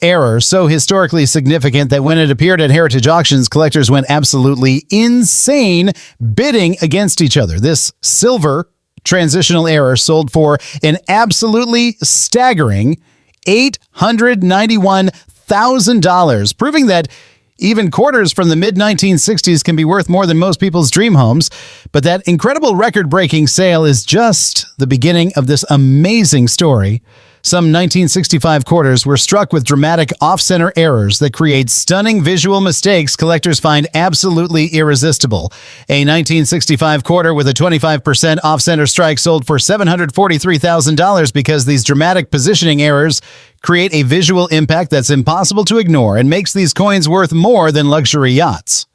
error so historically significant that when it appeared at heritage auctions, collectors went absolutely insane, bidding against each other. This silver transitional error sold for an absolutely staggering $891,000, proving that even quarters from the mid-1960s can be worth more than most people's dream homes. But that incredible record-breaking sale is just the beginning of this amazing story. Some 1965 quarters were struck with dramatic off-center errors that create stunning visual mistakes collectors find absolutely irresistible. A 1965 quarter with a 25% off-center strike sold for $743,000 because these dramatic positioning errors create a visual impact that's impossible to ignore and makes these coins worth more than luxury yachts.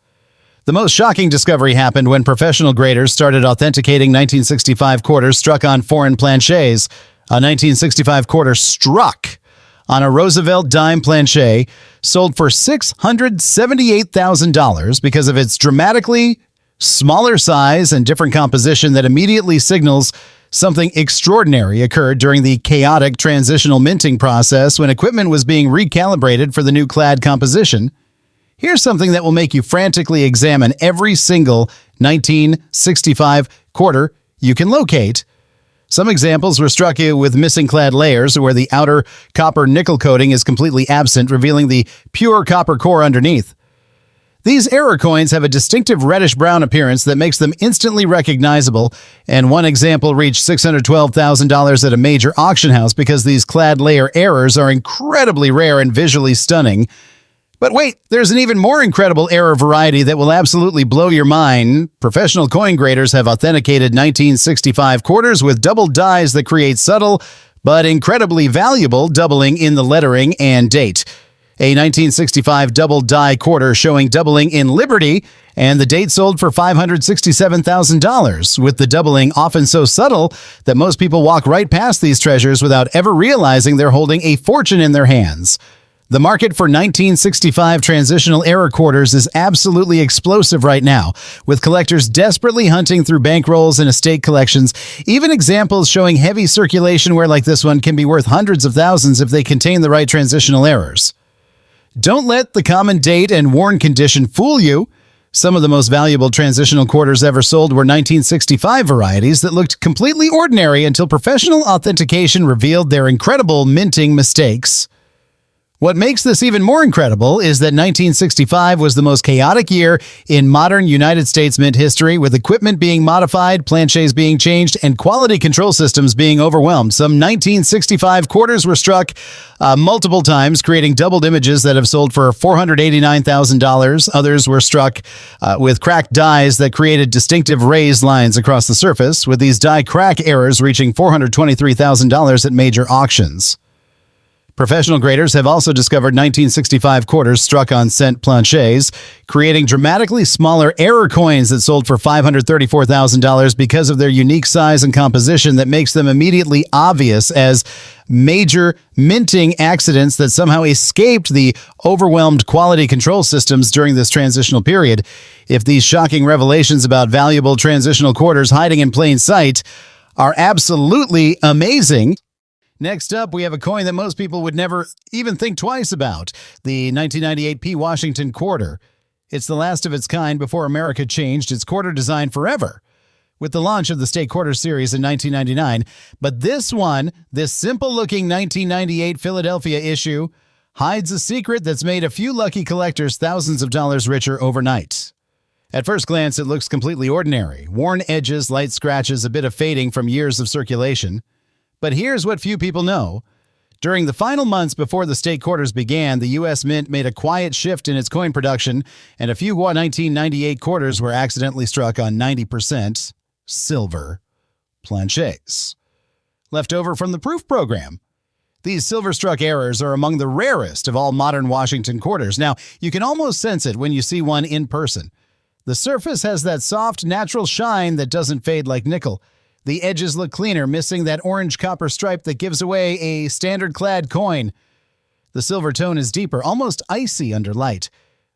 The most shocking discovery happened when professional graders started authenticating 1965 quarters struck on foreign planchets. A 1965 quarter struck on a Roosevelt dime planchet sold for $678,000 because of its dramatically smaller size and different composition that immediately signals something extraordinary occurred during the chaotic transitional minting process when equipment was being recalibrated for the new clad composition. Here's something that will make you frantically examine every single 1965 quarter you can locate. Some examples were struck with missing clad layers where the outer copper nickel coating is completely absent, revealing the pure copper core underneath. These error coins have a distinctive reddish-brown appearance that makes them instantly recognizable, and one example reached $612,000 at a major auction house because these clad layer errors are incredibly rare and visually stunning. But wait, there's an even more incredible error variety that will absolutely blow your mind. Professional coin graders have authenticated 1965 quarters with double dies that create subtle but incredibly valuable doubling in the lettering and date. A 1965 double die quarter showing doubling in Liberty, and the date sold for $567,000, with the doubling often so subtle that most people walk right past these treasures without ever realizing they're holding a fortune in their hands. The market for 1965 transitional error quarters is absolutely explosive right now, with collectors desperately hunting through bankrolls and estate collections. Even examples showing heavy circulation wear like this one can be worth hundreds of thousands if they contain the right transitional errors. Don't let the common date and worn condition fool you. Some of the most valuable transitional quarters ever sold were 1965 varieties that looked completely ordinary until professional authentication revealed their incredible minting mistakes. What makes this even more incredible is that 1965 was the most chaotic year in modern United States mint history, with equipment being modified, planchets being changed, and quality control systems being overwhelmed. Some 1965 quarters were struck multiple times, creating doubled images that have sold for $489,000. Others were struck with cracked dies that created distinctive raised lines across the surface, with these die crack errors reaching $423,000 at major auctions. Professional graders have also discovered 1965 quarters struck on cent planchets, creating dramatically smaller error coins that sold for $534,000 because of their unique size and composition that makes them immediately obvious as major minting accidents that somehow escaped the overwhelmed quality control systems during this transitional period. If these shocking revelations about valuable transitional quarters hiding in plain sight are absolutely amazing. Next up, we have a coin that most people would never even think twice about, the 1998 P. Washington quarter. It's the last of its kind before America changed its quarter design forever. with the launch of the State Quarter series in 1999. But this one, this simple-looking 1998 Philadelphia issue, hides a secret that's made a few lucky collectors thousands of dollars richer overnight. At first glance, it looks completely ordinary. Worn edges, light scratches, a bit of fading from years of circulation. But here's what few people know. During the final months before the State Quarters began, the U.S. Mint made a quiet shift in its coin production, and a few 1998 quarters were accidentally struck on 90% silver planchets, left over from the proof program. These silver-struck errors are among the rarest of all modern Washington quarters. Now, you can almost sense it when you see one in person. The surface has that soft, natural shine that doesn't fade like nickel. The edges look cleaner, missing that orange copper stripe that gives away a standard clad coin. The silver tone is deeper, almost icy under light.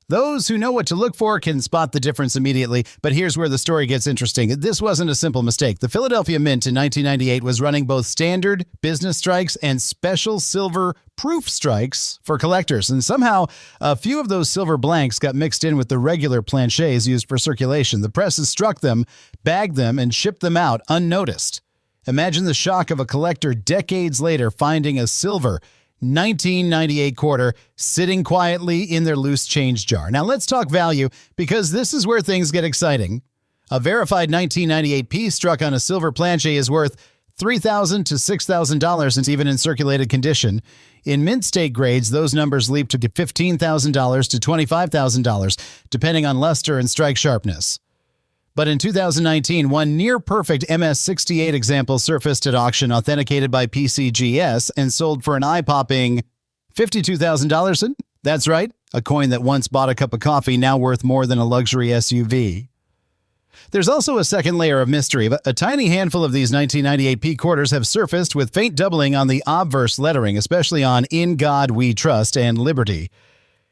Those who know what to look for can spot the difference immediately, but here's where the story gets interesting. This wasn't a simple mistake. The Philadelphia Mint in 1998 was running both standard business strikes and special silver proof strikes for collectors, and somehow a few of those silver blanks got mixed in with the regular planchets used for circulation. The presses struck them, bagged them, and shipped them out unnoticed. Imagine the shock of a collector decades later finding a silver 1998 quarter sitting quietly in their loose change jar. Now let's talk value, because this is where things get exciting. A verified 1998 piece struck on a silver planchet is worth $3,000 to $6,000 even in circulated condition. In mint state grades, those numbers leap to $15,000 to $25,000, depending on luster and strike sharpness. But in 2019, one near-perfect MS-68 example surfaced at auction, authenticated by PCGS, and sold for an eye-popping $52,000. That's right, a coin that once bought a cup of coffee, now worth more than a luxury SUV. There's also a second layer of mystery. A tiny handful of these 1998 P quarters have surfaced with faint doubling on the obverse lettering, especially on "In God We Trust" and "Liberty."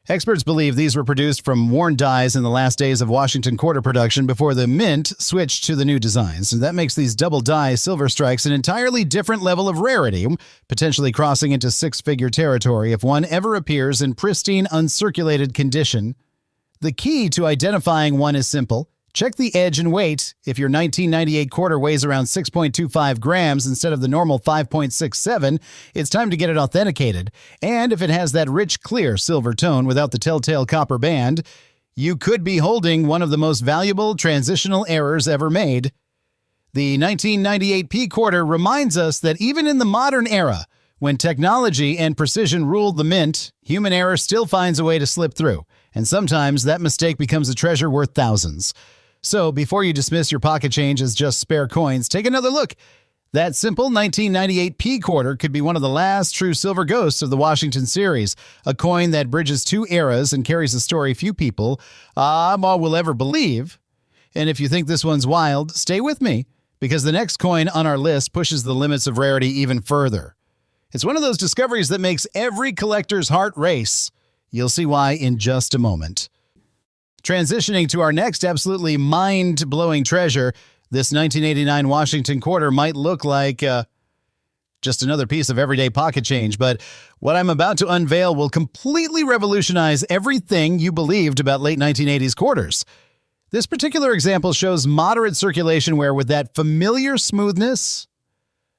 Experts believe these were produced from worn dies in the last days of Washington quarter production before the Mint switched to the new designs. And that makes these double die silver strikes an entirely different level of rarity, potentially crossing into six-figure territory if one ever appears in pristine, uncirculated condition. The key to identifying one is simple. Check the edge and weight. If your 1998 quarter weighs around 6.25 grams instead of the normal 5.67, it's time to get it authenticated. And if it has that rich, clear silver tone without the telltale copper band, you could be holding one of the most valuable transitional errors ever made. The 1998 P quarter reminds us that even in the modern era, when technology and precision ruled the mint, human error still finds a way to slip through. And sometimes that mistake becomes a treasure worth thousands. So before you dismiss your pocket change as just spare coins, take another look. That simple 1998 P quarter could be one of the last true silver ghosts of the Washington series, a coin that bridges two eras and carries a story few people will ever believe. And if you think this one's wild, stay with me, because the next coin on our list pushes the limits of rarity even further. It's one of those discoveries that makes every collector's heart race. You'll see why in just a moment. Transitioning to our next absolutely mind-blowing treasure, this 1989 Washington quarter might look like just another piece of everyday pocket change, but what I'm about to unveil will completely revolutionize everything you believed about late 1980s quarters. This particular example shows moderate circulation wear with that familiar smoothness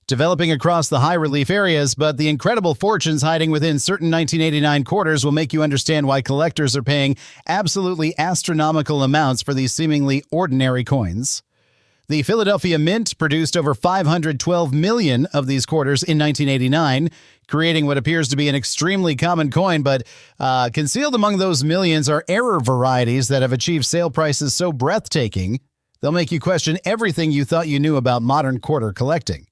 developing across the high-relief areas, but the incredible fortunes hiding within certain 1989 quarters will make you understand why collectors are paying absolutely astronomical amounts for these seemingly ordinary coins. The Philadelphia Mint produced over 512 million of these quarters in 1989, creating what appears to be an extremely common coin, but concealed among those millions are error varieties that have achieved sale prices so breathtaking, they'll make you question everything you thought you knew about modern quarter collecting.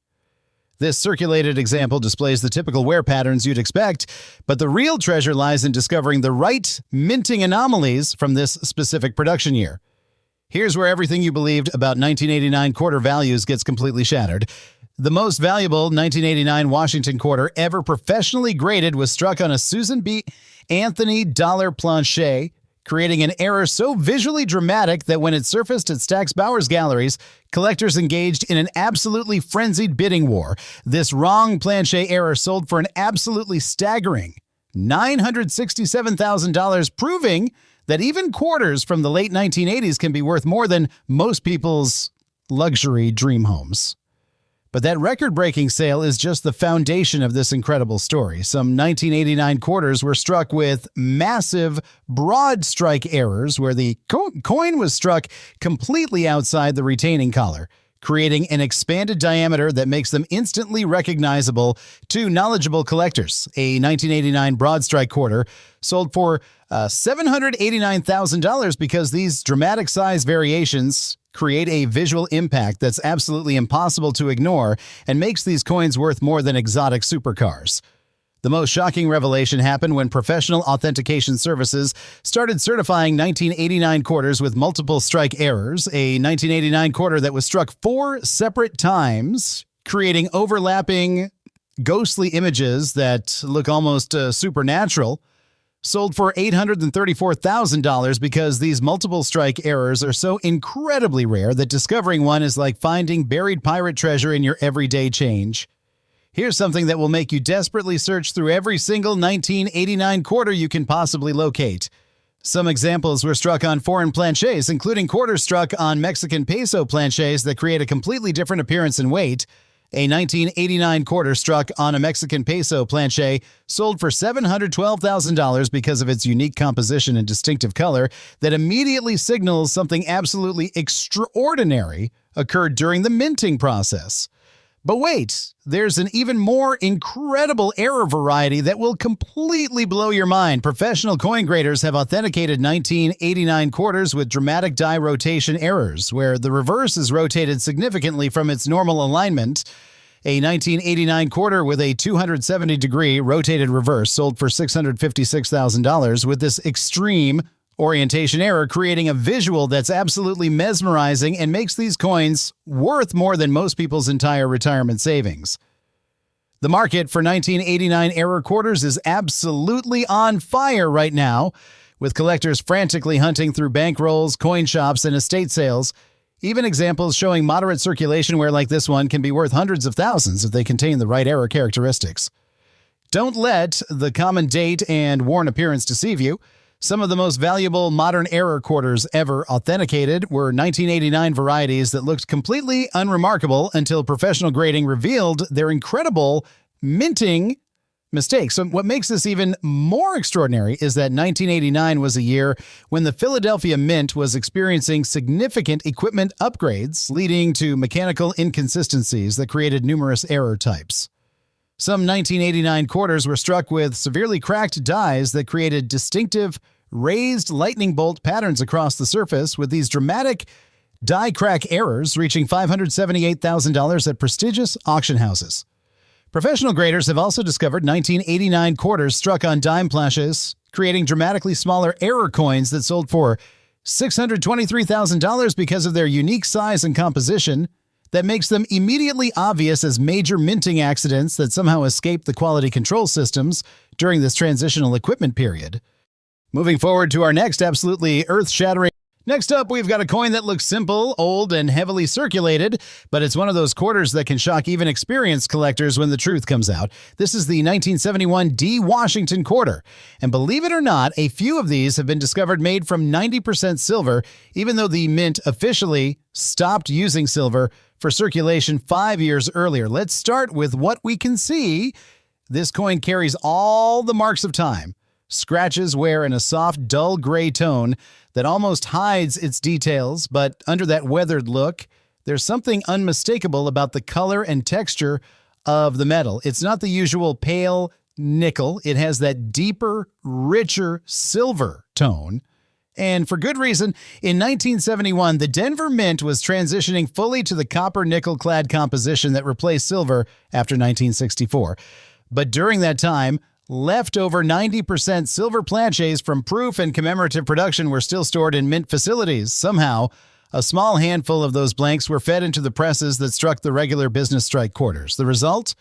This circulated example displays the typical wear patterns you'd expect, but the real treasure lies in discovering the right minting anomalies from this specific production year. Here's where everything you believed about 1989 quarter values gets completely shattered. The most valuable 1989 Washington quarter ever professionally graded was struck on a Susan B. Anthony dollar planchet, creating an error so visually dramatic that when it surfaced at Stack's Bowers galleries, collectors engaged in an absolutely frenzied bidding war. This wrong planchet error sold for an absolutely staggering $967,000, proving that even quarters from the late 1980s can be worth more than most people's luxury dream homes. But that record-breaking sale is just the foundation of this incredible story. Some 1989 quarters were struck with massive broadstrike errors where the coin was struck completely outside the retaining collar, creating an expanded diameter that makes them instantly recognizable to knowledgeable collectors. A 1989 broadstrike quarter sold for $789,000 because these dramatic size variations create a visual impact that's absolutely impossible to ignore and makes these coins worth more than exotic supercars. The most shocking revelation happened when professional authentication services started certifying 1989 quarters with multiple strike errors, a 1989 quarter that was struck 4 separate times, creating overlapping, ghostly images that look almost supernatural. Sold for $834,000 because these multiple strike errors are so incredibly rare that discovering one is like finding buried pirate treasure in your everyday change. Here's something that will make you desperately search through every single 1989 quarter you can possibly locate. Some examples were struck on foreign planchets, including quarters struck on Mexican peso planchets that create a completely different appearance and weight. A 1989 quarter struck on a Mexican peso planchet sold for $712,000 because of its unique composition and distinctive color that immediately signals something absolutely extraordinary occurred during the minting process. But wait, there's an even more incredible error variety that will completely blow your mind. Professional coin graders have authenticated 1989 quarters with dramatic die rotation errors, where the reverse is rotated significantly from its normal alignment. A 1989 quarter with a 270-degree rotated reverse sold for $656,000 with this extreme orientation error, creating a visual that's absolutely mesmerizing and makes these coins worth more than most people's entire retirement savings. The market for 1989 error quarters is absolutely on fire right now, with collectors frantically hunting through bankrolls, coin shops, and estate sales. Even examples showing moderate circulation where like this one can be worth hundreds of thousands if they contain the right error characteristics. Don't let the common date and worn appearance deceive you. Some of the most valuable modern error quarters ever authenticated were 1989 varieties that looked completely unremarkable until professional grading revealed their incredible minting mistakes. So what makes this even more extraordinary is that 1989 was a year when the Philadelphia Mint was experiencing significant equipment upgrades, leading to mechanical inconsistencies that created numerous error types. Some 1989 quarters were struck with severely cracked dies that created distinctive raised lightning bolt patterns across the surface, with these dramatic die crack errors reaching $578,000 at prestigious auction houses. Professional graders have also discovered 1989 quarters struck on dime planchet, creating dramatically smaller error coins that sold for $623,000 because of their unique size and composition that makes them immediately obvious as major minting accidents that somehow escaped the quality control systems during this transitional equipment period. Moving forward to our next absolutely earth-shattering. Next up, we've got a coin that looks simple, old, and heavily circulated, but it's one of those quarters that can shock even experienced collectors when the truth comes out. This is the 1971 D. Washington quarter. And believe it or not, a few of these have been discovered made from 90% silver, even though the mint officially stopped using silver for circulation 5 years earlier. Let's start with what we can see. This coin carries all the marks of time. Scratches wear in a soft, dull gray tone that almost hides its details, but under that weathered look, there's something unmistakable about the color and texture of the metal. It's not the usual pale nickel. It has that deeper, richer silver tone. And for good reason. In 1971, the Denver Mint was transitioning fully to the copper-nickel clad composition that replaced silver after 1964. But during that time, leftover 90% silver planchets from proof and commemorative production were still stored in mint facilities. Somehow, a small handful of those blanks were fed into the presses that struck the regular business strike quarters. The result?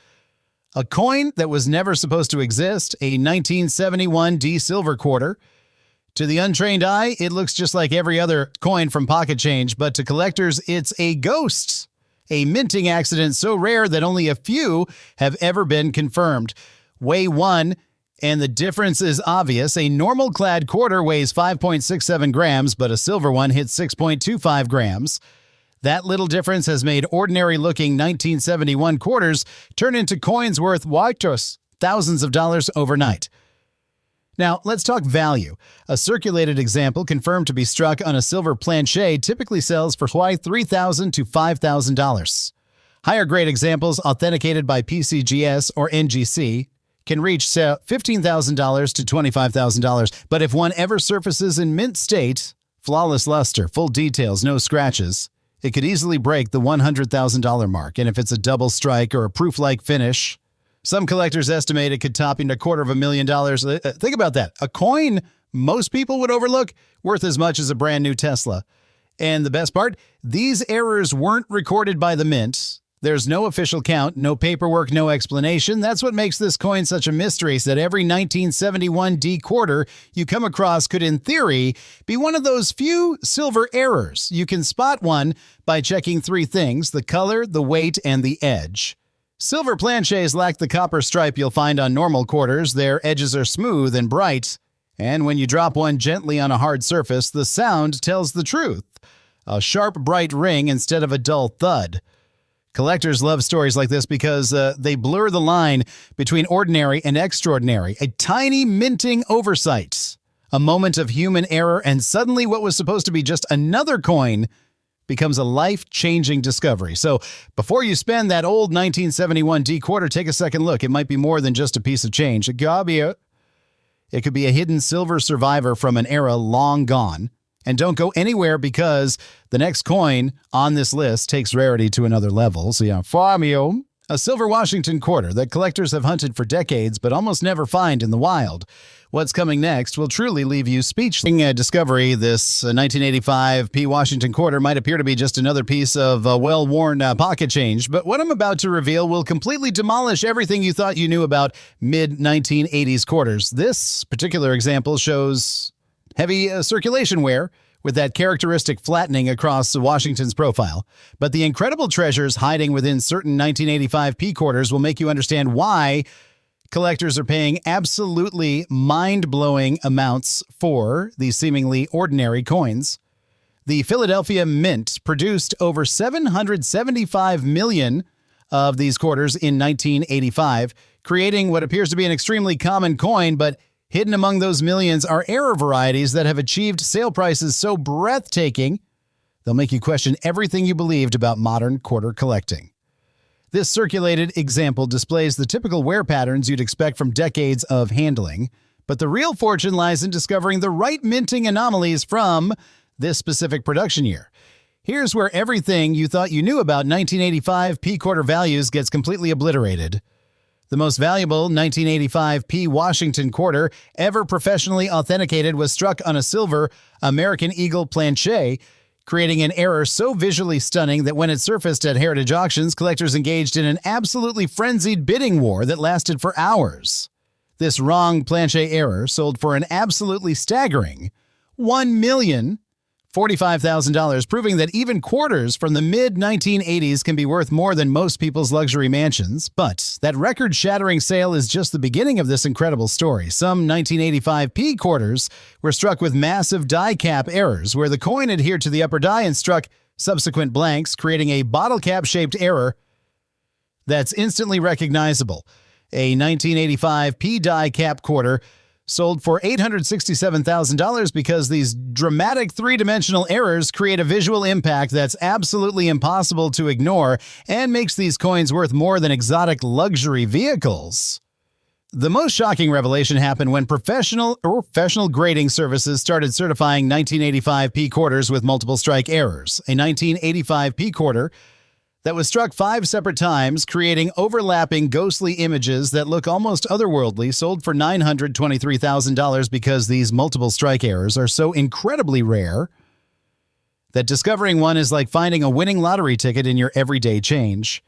A coin that was never supposed to exist, a 1971 D silver quarter. To the untrained eye, it looks just like every other coin from Pocket Change, but to collectors, it's a ghost. A minting accident so rare that only a few have ever been confirmed. Weigh 1, and the difference is obvious. A normal clad quarter weighs 5.67 grams, but a silver one hits 6.25 grams. That little difference has made ordinary-looking 1971 quarters turn into coins worth thousands of dollars overnight. Now, let's talk value. A circulated example confirmed to be struck on a silver planchet typically sells for $3,000 to $5,000. Higher-grade examples authenticated by PCGS or NGC can reach $15,000 to $25,000, but if one ever surfaces in mint state, flawless luster, full details, no scratches, it could easily break the $100,000 mark, and if it's a double strike or a proof-like finish, some collectors estimate it could top into $250,000. Think about that. A coin most people would overlook, worth as much as a brand new Tesla. And the best part, these errors weren't recorded by the mint. There's no official count, no paperwork, no explanation. That's what makes this coin such a mystery, so that every 1971 D quarter you come across could, in theory, be one of those few silver errors. You can spot one by checking three things: the color, the weight, and the edge. Silver planchets lack the copper stripe you'll find on normal quarters. Their edges are smooth and bright, and when you drop one gently on a hard surface, the sound tells the truth. A sharp, bright ring instead of a dull thud. Collectors love stories like this because they blur the line between ordinary and extraordinary. A tiny minting oversight, a moment of human error, and suddenly what was supposed to be just another coin becomes a life-changing discovery. So before you spend that old 1971 D quarter, take a second look. It might be more than just a piece of change. It could be a hidden silver survivor from an era long gone. And don't go anywhere, because the next coin on this list takes rarity to another level. So yeah, Famio, a silver Washington quarter that collectors have hunted for decades but almost never find in the wild. What's coming next will truly leave you speechless. Discovery, this 1985 P Washington quarter might appear to be just another piece of well-worn pocket change, but what I'm about to reveal will completely demolish everything you thought you knew about mid-1980s quarters. This particular example shows heavy circulation wear with that characteristic flattening across Washington's profile. But the incredible treasures hiding within certain 1985 P quarters will make you understand why collectors are paying absolutely mind-blowing amounts for these seemingly ordinary coins. The Philadelphia Mint produced over 775 million of these quarters in 1985, creating what appears to be an extremely common coin, but hidden among those millions are error varieties that have achieved sale prices so breathtaking, they'll make you question everything you believed about modern quarter collecting. This circulated example displays the typical wear patterns you'd expect from decades of handling, but the real fortune lies in discovering the right minting anomalies from this specific production year. Here's where everything you thought you knew about 1985 P quarter values gets completely obliterated. The most valuable 1985 P Washington quarter ever professionally authenticated was struck on a silver American Eagle planchet, creating an error so visually stunning that when it surfaced at heritage auctions, collectors engaged in an absolutely frenzied bidding war that lasted for hours. This wrong planchet error sold for an absolutely staggering $1,045,000, proving that even quarters from the mid-1980s can be worth more than most people's luxury mansions. But that record-shattering sale is just the beginning of this incredible story. Some 1985 P quarters were struck with massive die cap errors, where the coin adhered to the upper die and struck subsequent blanks, creating a bottle cap-shaped error that's instantly recognizable. A 1985 P die cap quarter sold for $867,000 because these dramatic three-dimensional errors create a visual impact that's absolutely impossible to ignore and makes these coins worth more than exotic luxury vehicles. The most shocking revelation happened when professional grading services started certifying 1985 P quarters with multiple strike errors. A 1985 P quarter that was struck 5 separate times, creating overlapping ghostly images that look almost otherworldly, sold for $923,000 because these multiple strike errors are so incredibly rare that discovering one is like finding a winning lottery ticket in your everyday change.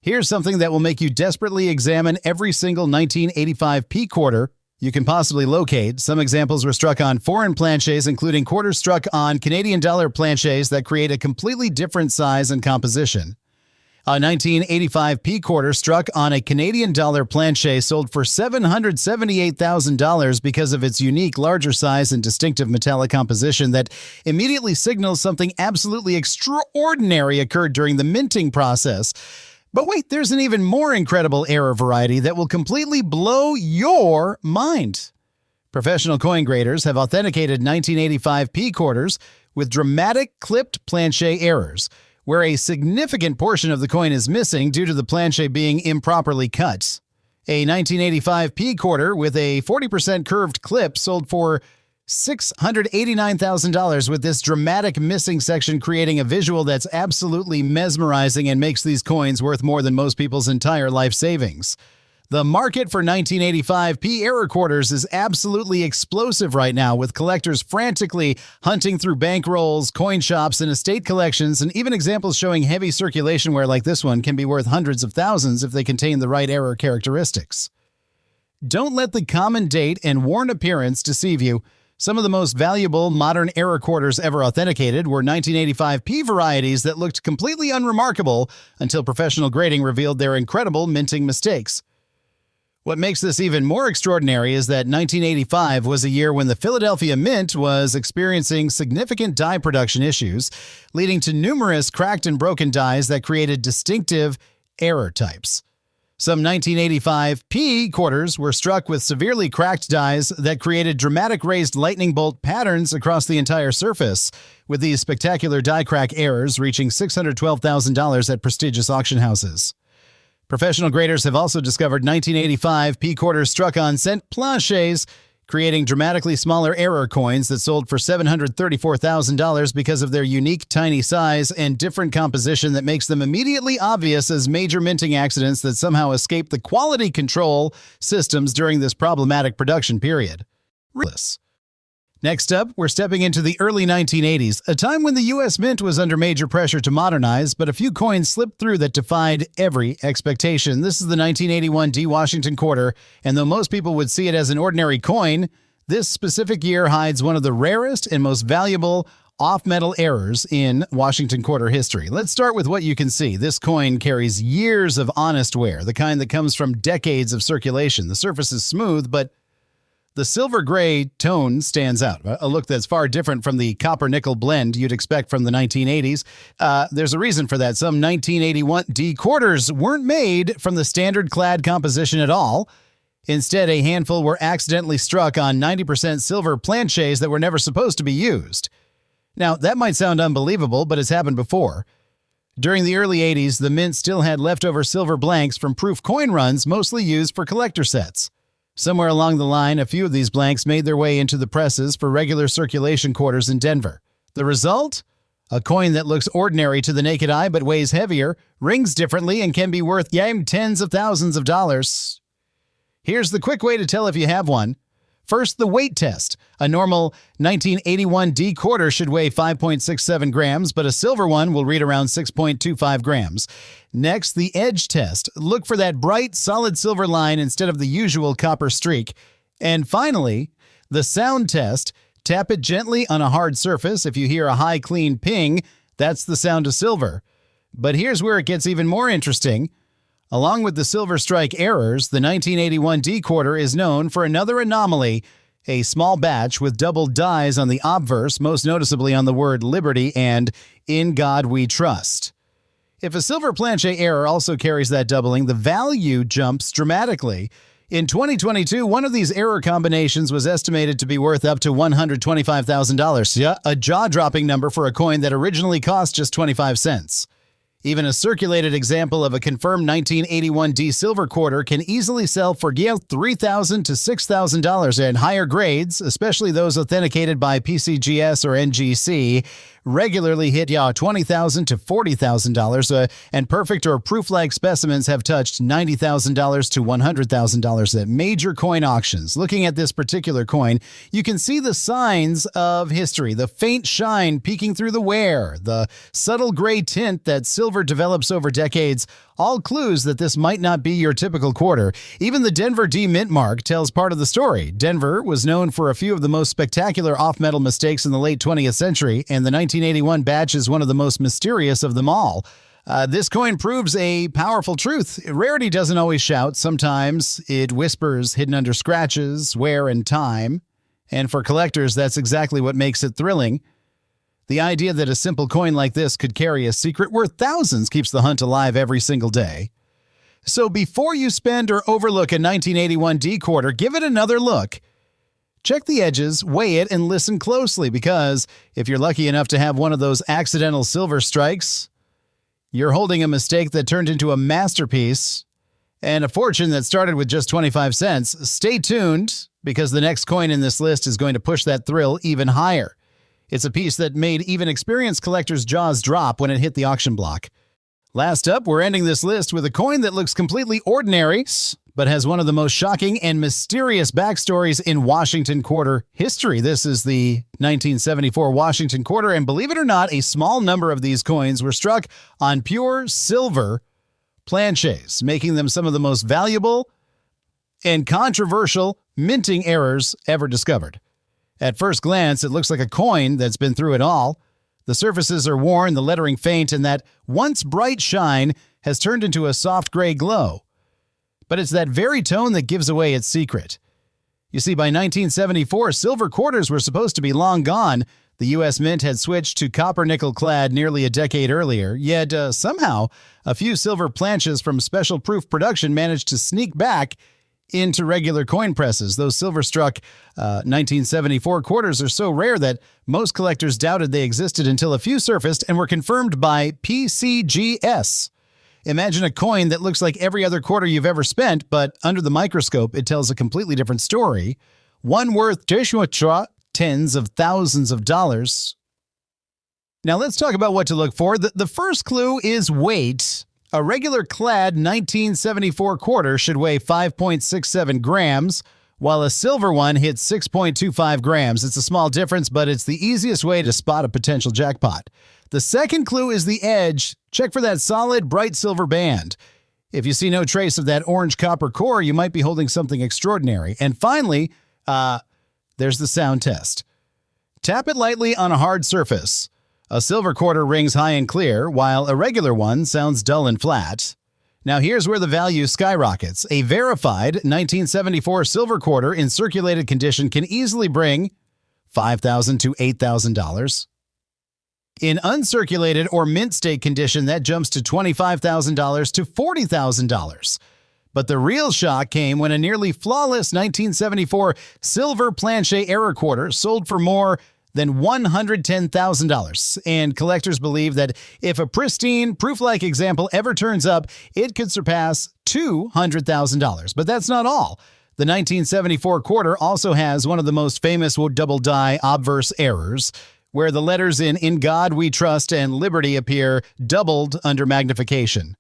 Here's something that will make you desperately examine every single 1985 P quarter you can possibly locate. Some examples were struck on foreign planchets, including quarters struck on Canadian dollar planchets that create a completely different size and composition. A 1985 P quarter struck on a Canadian dollar planchet sold for $778,000 because of its unique larger size and distinctive metallic composition that immediately signals something absolutely extraordinary occurred during the minting process. But wait, there's an even more incredible error variety that will completely blow your mind. Professional coin graders have authenticated 1985 P quarters with dramatic clipped planchet errors, where a significant portion of the coin is missing due to the planchet being improperly cut. A 1985 P quarter with a 40% curved clip sold for $689,000 with this dramatic missing section creating a visual that's absolutely mesmerizing and makes these coins worth more than most people's entire life savings. The market for 1985 P error quarters is absolutely explosive right now, with collectors frantically hunting through bankrolls, coin shops, and estate collections, and even examples showing heavy circulation where, like this one, can be worth hundreds of thousands if they contain the right error characteristics. Don't let the common date and worn appearance deceive you. Some of the most valuable modern error quarters ever authenticated were 1985 P varieties that looked completely unremarkable until professional grading revealed their incredible minting mistakes. What makes this even more extraordinary is that 1985 was a year when the Philadelphia Mint was experiencing significant die production issues, leading to numerous cracked and broken dies that created distinctive error types. Some 1985 P quarters were struck with severely cracked dies that created dramatic raised lightning bolt patterns across the entire surface, with these spectacular die crack errors reaching $612,000 at prestigious auction houses. Professional graders have also discovered 1985 P quarters struck on cent planchets, creating dramatically smaller error coins that sold for $734,000 because of their unique tiny size and different composition that makes them immediately obvious as major minting accidents that somehow escaped the quality control systems during this problematic production period. Next up, we're stepping into the early 1980s, a time when the U.S. Mint was under major pressure to modernize, but a few coins slipped through that defied every expectation. This is the 1981 D Washington quarter, and though most people would see it as an ordinary coin, this specific year hides one of the rarest and most valuable off-metal errors in Washington quarter history. Let's start with what you can see. This coin carries years of honest wear, the kind that comes from decades of circulation. The surface is smooth, but the silver-gray tone stands out, a look that's far different from the copper-nickel blend you'd expect from the 1980s. There's a reason for that. Some 1981 D quarters weren't made from the standard clad composition at all. Instead, a handful were accidentally struck on 90% silver planchets that were never supposed to be used. Now, that might sound unbelievable, but it's happened before. During the early 80s, the Mint still had leftover silver blanks from proof coin runs, mostly used for collector sets. Somewhere along the line, a few of these blanks made their way into the presses for regular circulation quarters in Denver. The result? A coin that looks ordinary to the naked eye but weighs heavier, rings differently, and can be worth tens of thousands of dollars. Here's the quick way to tell if you have one. First, the weight test. A normal 1981 D quarter should weigh 5.67 grams, but a silver one will read around 6.25 grams. Next, the edge test. Look for that bright, solid silver line instead of the usual copper streak. And finally, the sound test. Tap it gently on a hard surface. If you hear a high, clean ping, that's the sound of silver. But here's where it gets even more interesting. Along with the silver strike errors, the 1981 D quarter is known for another anomaly, a small batch with doubled dies on the obverse, most noticeably on the word liberty and in God we trust. If a silver planchet error also carries that doubling, the value jumps dramatically. In 2022, one of these error combinations was estimated to be worth up to $125,000. Yeah, a jaw-dropping number for a coin that originally cost just 25 cents. Even a circulated example of a confirmed 1981 D silver quarter can easily sell for $3,000 to $6,000, and higher grades, especially those authenticated by PCGS or NGC, regularly hit $20,000 to $40,000, and perfect or proof-like specimens have touched $90,000 to $100,000 at major coin auctions. Looking at this particular coin, you can see the signs of history, the faint shine peeking through the wear, the subtle gray tint that silver develops over decades, all clues that this might not be your typical quarter. Even the Denver D Mint mark tells part of the story. Denver was known for a few of the most spectacular off-metal mistakes in the late 20th century, and the 1981 batch is one of the most mysterious of them all. This coin proves a powerful truth. Rarity doesn't always shout. Sometimes it whispers hidden under scratches, wear, and time. And for collectors, that's exactly what makes it thrilling. The idea that a simple coin like this could carry a secret worth thousands keeps the hunt alive every single day. So before you spend or overlook a 1981 D quarter, give it another look. Check the edges, weigh it, and listen closely, because if you're lucky enough to have one of those accidental silver strikes, you're holding a mistake that turned into a masterpiece and a fortune that started with just 25 cents. Stay tuned, because the next coin in this list is going to push that thrill even higher. It's a piece that made even experienced collectors' jaws drop when it hit the auction block. Last up, we're ending this list with a coin that looks completely ordinary, but has one of the most shocking and mysterious backstories in Washington quarter history. This is the 1974 Washington quarter, and believe it or not, a small number of these coins were struck on pure silver planchets, making them some of the most valuable and controversial minting errors ever discovered. At first glance, it looks like a coin that's been through it all. The surfaces are worn, the lettering faint, and that once bright shine has turned into a soft gray glow. But it's that very tone that gives away its secret. You see, by 1974, silver quarters were supposed to be long gone. The U.S. Mint had switched to copper-nickel clad nearly a decade earlier, yet somehow a few silver planches from special proof production managed to sneak back into regular coin presses. Those silver-struck 1974 quarters are so rare that most collectors doubted they existed until a few surfaced and were confirmed by PCGS. Imagine a coin that looks like every other quarter you've ever spent, but under the microscope, it tells a completely different story. One worth tens of thousands of dollars. Now let's talk about what to look for. The first clue is weight. A regular clad 1974 quarter should weigh 5.67 grams, while a silver one hits 6.25 grams. It's a small difference, but it's the easiest way to spot a potential jackpot. The second clue is the edge. Check for that solid, bright silver band. If you see no trace of that orange copper core, you might be holding something extraordinary. And finally, there's the sound test. Tap it lightly on a hard surface. A silver quarter rings high and clear, while a regular one sounds dull and flat. Now here's where the value skyrockets. A verified 1974 silver quarter in circulated condition can easily bring $5,000 to $8,000. In uncirculated or mint state condition, that jumps to $25,000 to $40,000. But the real shock came when a nearly flawless 1974 silver planchet error quarter sold for more than $110,000. And collectors believe that if a pristine, proof-like example ever turns up, it could surpass $200,000. But that's not all. The 1974 quarter also has one of the most famous double die obverse errors, where the letters in God We Trust and Liberty appear doubled under magnification.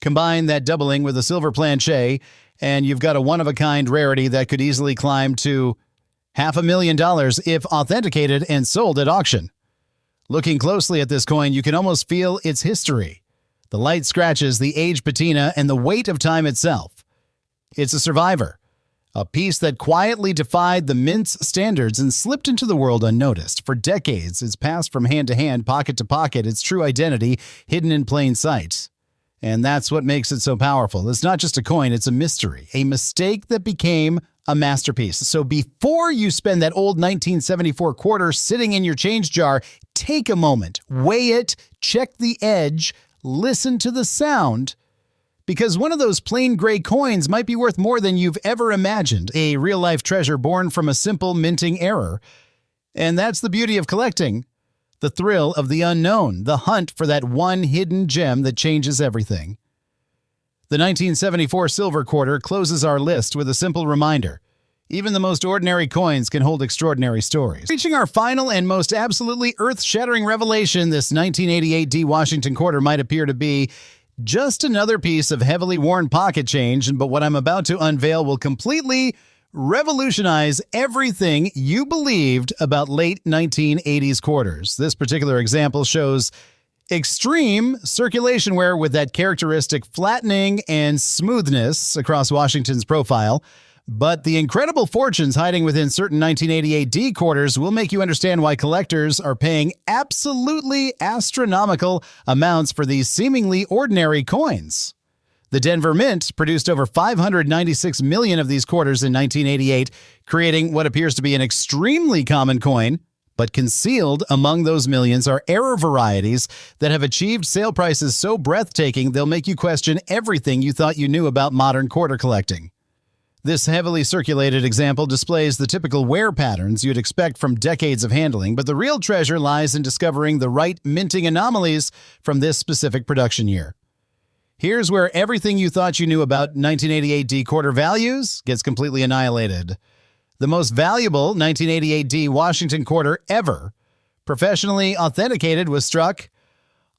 Combine that doubling with a silver planchet, and you've got a one-of-a-kind rarity that could easily climb to $500,000 if authenticated and sold at auction. Looking closely at this coin, you can almost feel its history. The light scratches, the age patina, and the weight of time itself. It's a survivor. A piece that quietly defied the mint's standards and slipped into the world unnoticed. For decades, it's passed from hand to hand, pocket to pocket, its true identity hidden in plain sight. And that's what makes it so powerful. It's not just a coin, it's a mystery, a mistake that became a masterpiece. So before you spend that old 1974 quarter sitting in your change jar, take a moment, weigh it, check the edge, listen to the sound, because one of those plain gray coins might be worth more than you've ever imagined, a real-life treasure born from a simple minting error. And that's the beauty of collecting. The thrill of the unknown, the hunt for that one hidden gem that changes everything. The 1974 silver quarter closes our list with a simple reminder. Even the most ordinary coins can hold extraordinary stories. Reaching our final and most absolutely earth-shattering revelation, this 1988 D Washington quarter might appear to be just another piece of heavily worn pocket change, but what I'm about to unveil will completely revolutionize everything you believed about late 1980s quarters. This particular example shows extreme circulation wear with that characteristic flattening and smoothness across Washington's profile. But the incredible fortunes hiding within certain 1988D quarters will make you understand why collectors are paying absolutely astronomical amounts for these seemingly ordinary coins. The Denver Mint produced over 596 million of these quarters in 1988, creating what appears to be an extremely common coin. But concealed among those millions are error varieties that have achieved sale prices so breathtaking they'll make you question everything you thought you knew about modern quarter collecting. This heavily circulated example displays the typical wear patterns you'd expect from decades of handling, but the real treasure lies in discovering the right minting anomalies from this specific production year. Here's where everything you thought you knew about 1988D quarter values gets completely annihilated. The most valuable 1988D Washington quarter ever, professionally authenticated, was struck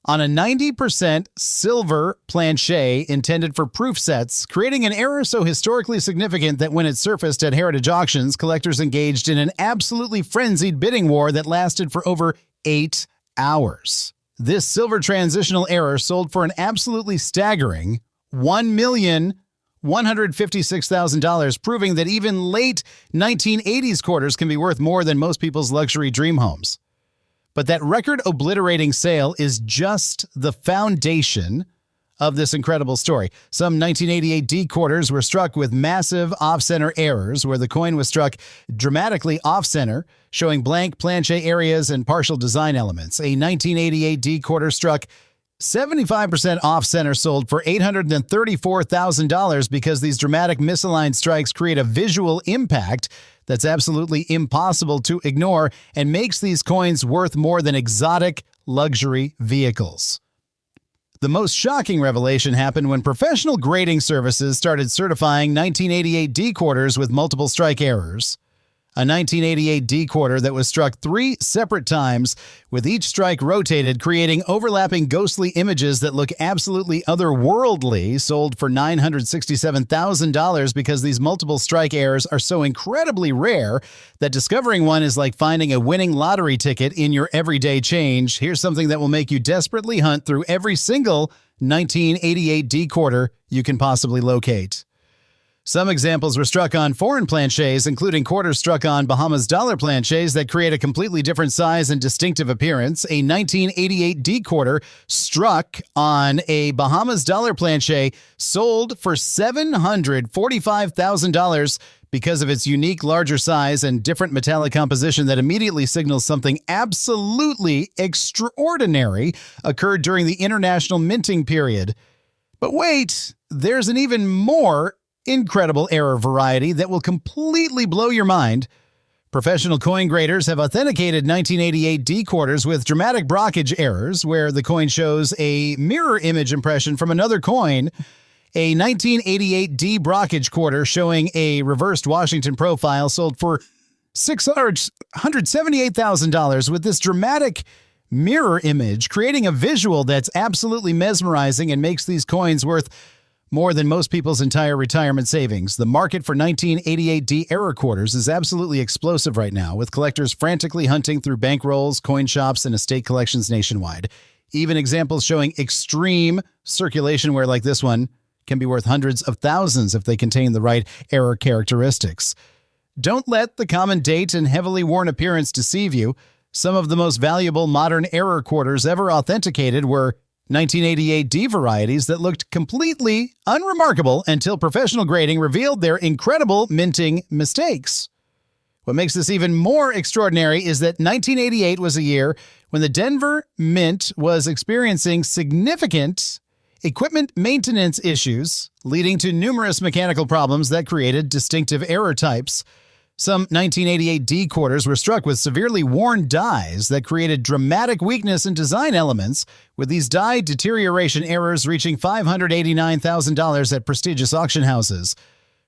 on a 90% silver planchet intended for proof sets, creating an error so historically significant that when it surfaced at heritage auctions, collectors engaged in an absolutely frenzied bidding war that lasted for over 8 hours. This silver transitional error sold for an absolutely staggering $1,156,000, proving that even late 1980s quarters can be worth more than most people's luxury dream homes. But that record-obliterating sale is just the foundation of this incredible story. Some 1988D quarters were struck with massive off-center errors, where the coin was struck dramatically off-center, showing blank planchet areas and partial design elements. A 1988D quarter struck 75% off-center sold for $834,000 because these dramatic misaligned strikes create a visual impact that's absolutely impossible to ignore and makes these coins worth more than exotic luxury vehicles. The most shocking revelation happened when professional grading services started certifying 1988D quarters with multiple strike errors. A 1988D quarter that was struck 3 separate times, with each strike rotated, creating overlapping ghostly images that look absolutely otherworldly, sold for $967,000 because these multiple strike errors are so incredibly rare that discovering one is like finding a winning lottery ticket in your everyday change. Here's something that will make you desperately hunt through every single 1988D quarter you can possibly locate. Some examples were struck on foreign planchets, including quarters struck on Bahamas dollar planchets that create a completely different size and distinctive appearance. A 1988D quarter struck on a Bahamas dollar planchet sold for $745,000 because of its unique larger size and different metallic composition that immediately signals something absolutely extraordinary occurred during the international minting period. But wait, there's an even more incredible error variety that will completely blow your mind. Professional coin graders have authenticated 1988D quarters with dramatic brockage errors, where the coin shows a mirror image impression from another coin. A 1988D brockage quarter showing a reversed Washington profile sold for $678,000 with this dramatic mirror image, creating a visual that's absolutely mesmerizing and makes these coins worth more than most people's entire retirement savings. The market for 1988D error quarters is absolutely explosive right now, with collectors frantically hunting through bankrolls, coin shops, and estate collections nationwide. Even examples showing extreme circulation wear like this one can be worth hundreds of thousands if they contain the right error characteristics. Don't let the common date and heavily worn appearance deceive you. Some of the most valuable modern error quarters ever authenticated were 1988D varieties that looked completely unremarkable until professional grading revealed their incredible minting mistakes. What makes this even more extraordinary is that 1988 was a year when the Denver Mint was experiencing significant equipment maintenance issues, leading to numerous mechanical problems that created distinctive error types. Some 1988D quarters were struck with severely worn dies that created dramatic weakness in design elements, with these die deterioration errors reaching $589,000 at prestigious auction houses.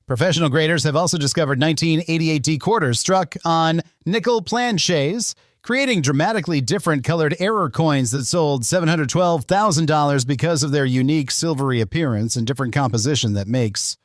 Professional graders have also discovered 1988D quarters struck on nickel planchets, creating dramatically different colored error coins that sold $712,000 because of their unique silvery appearance and different composition that makes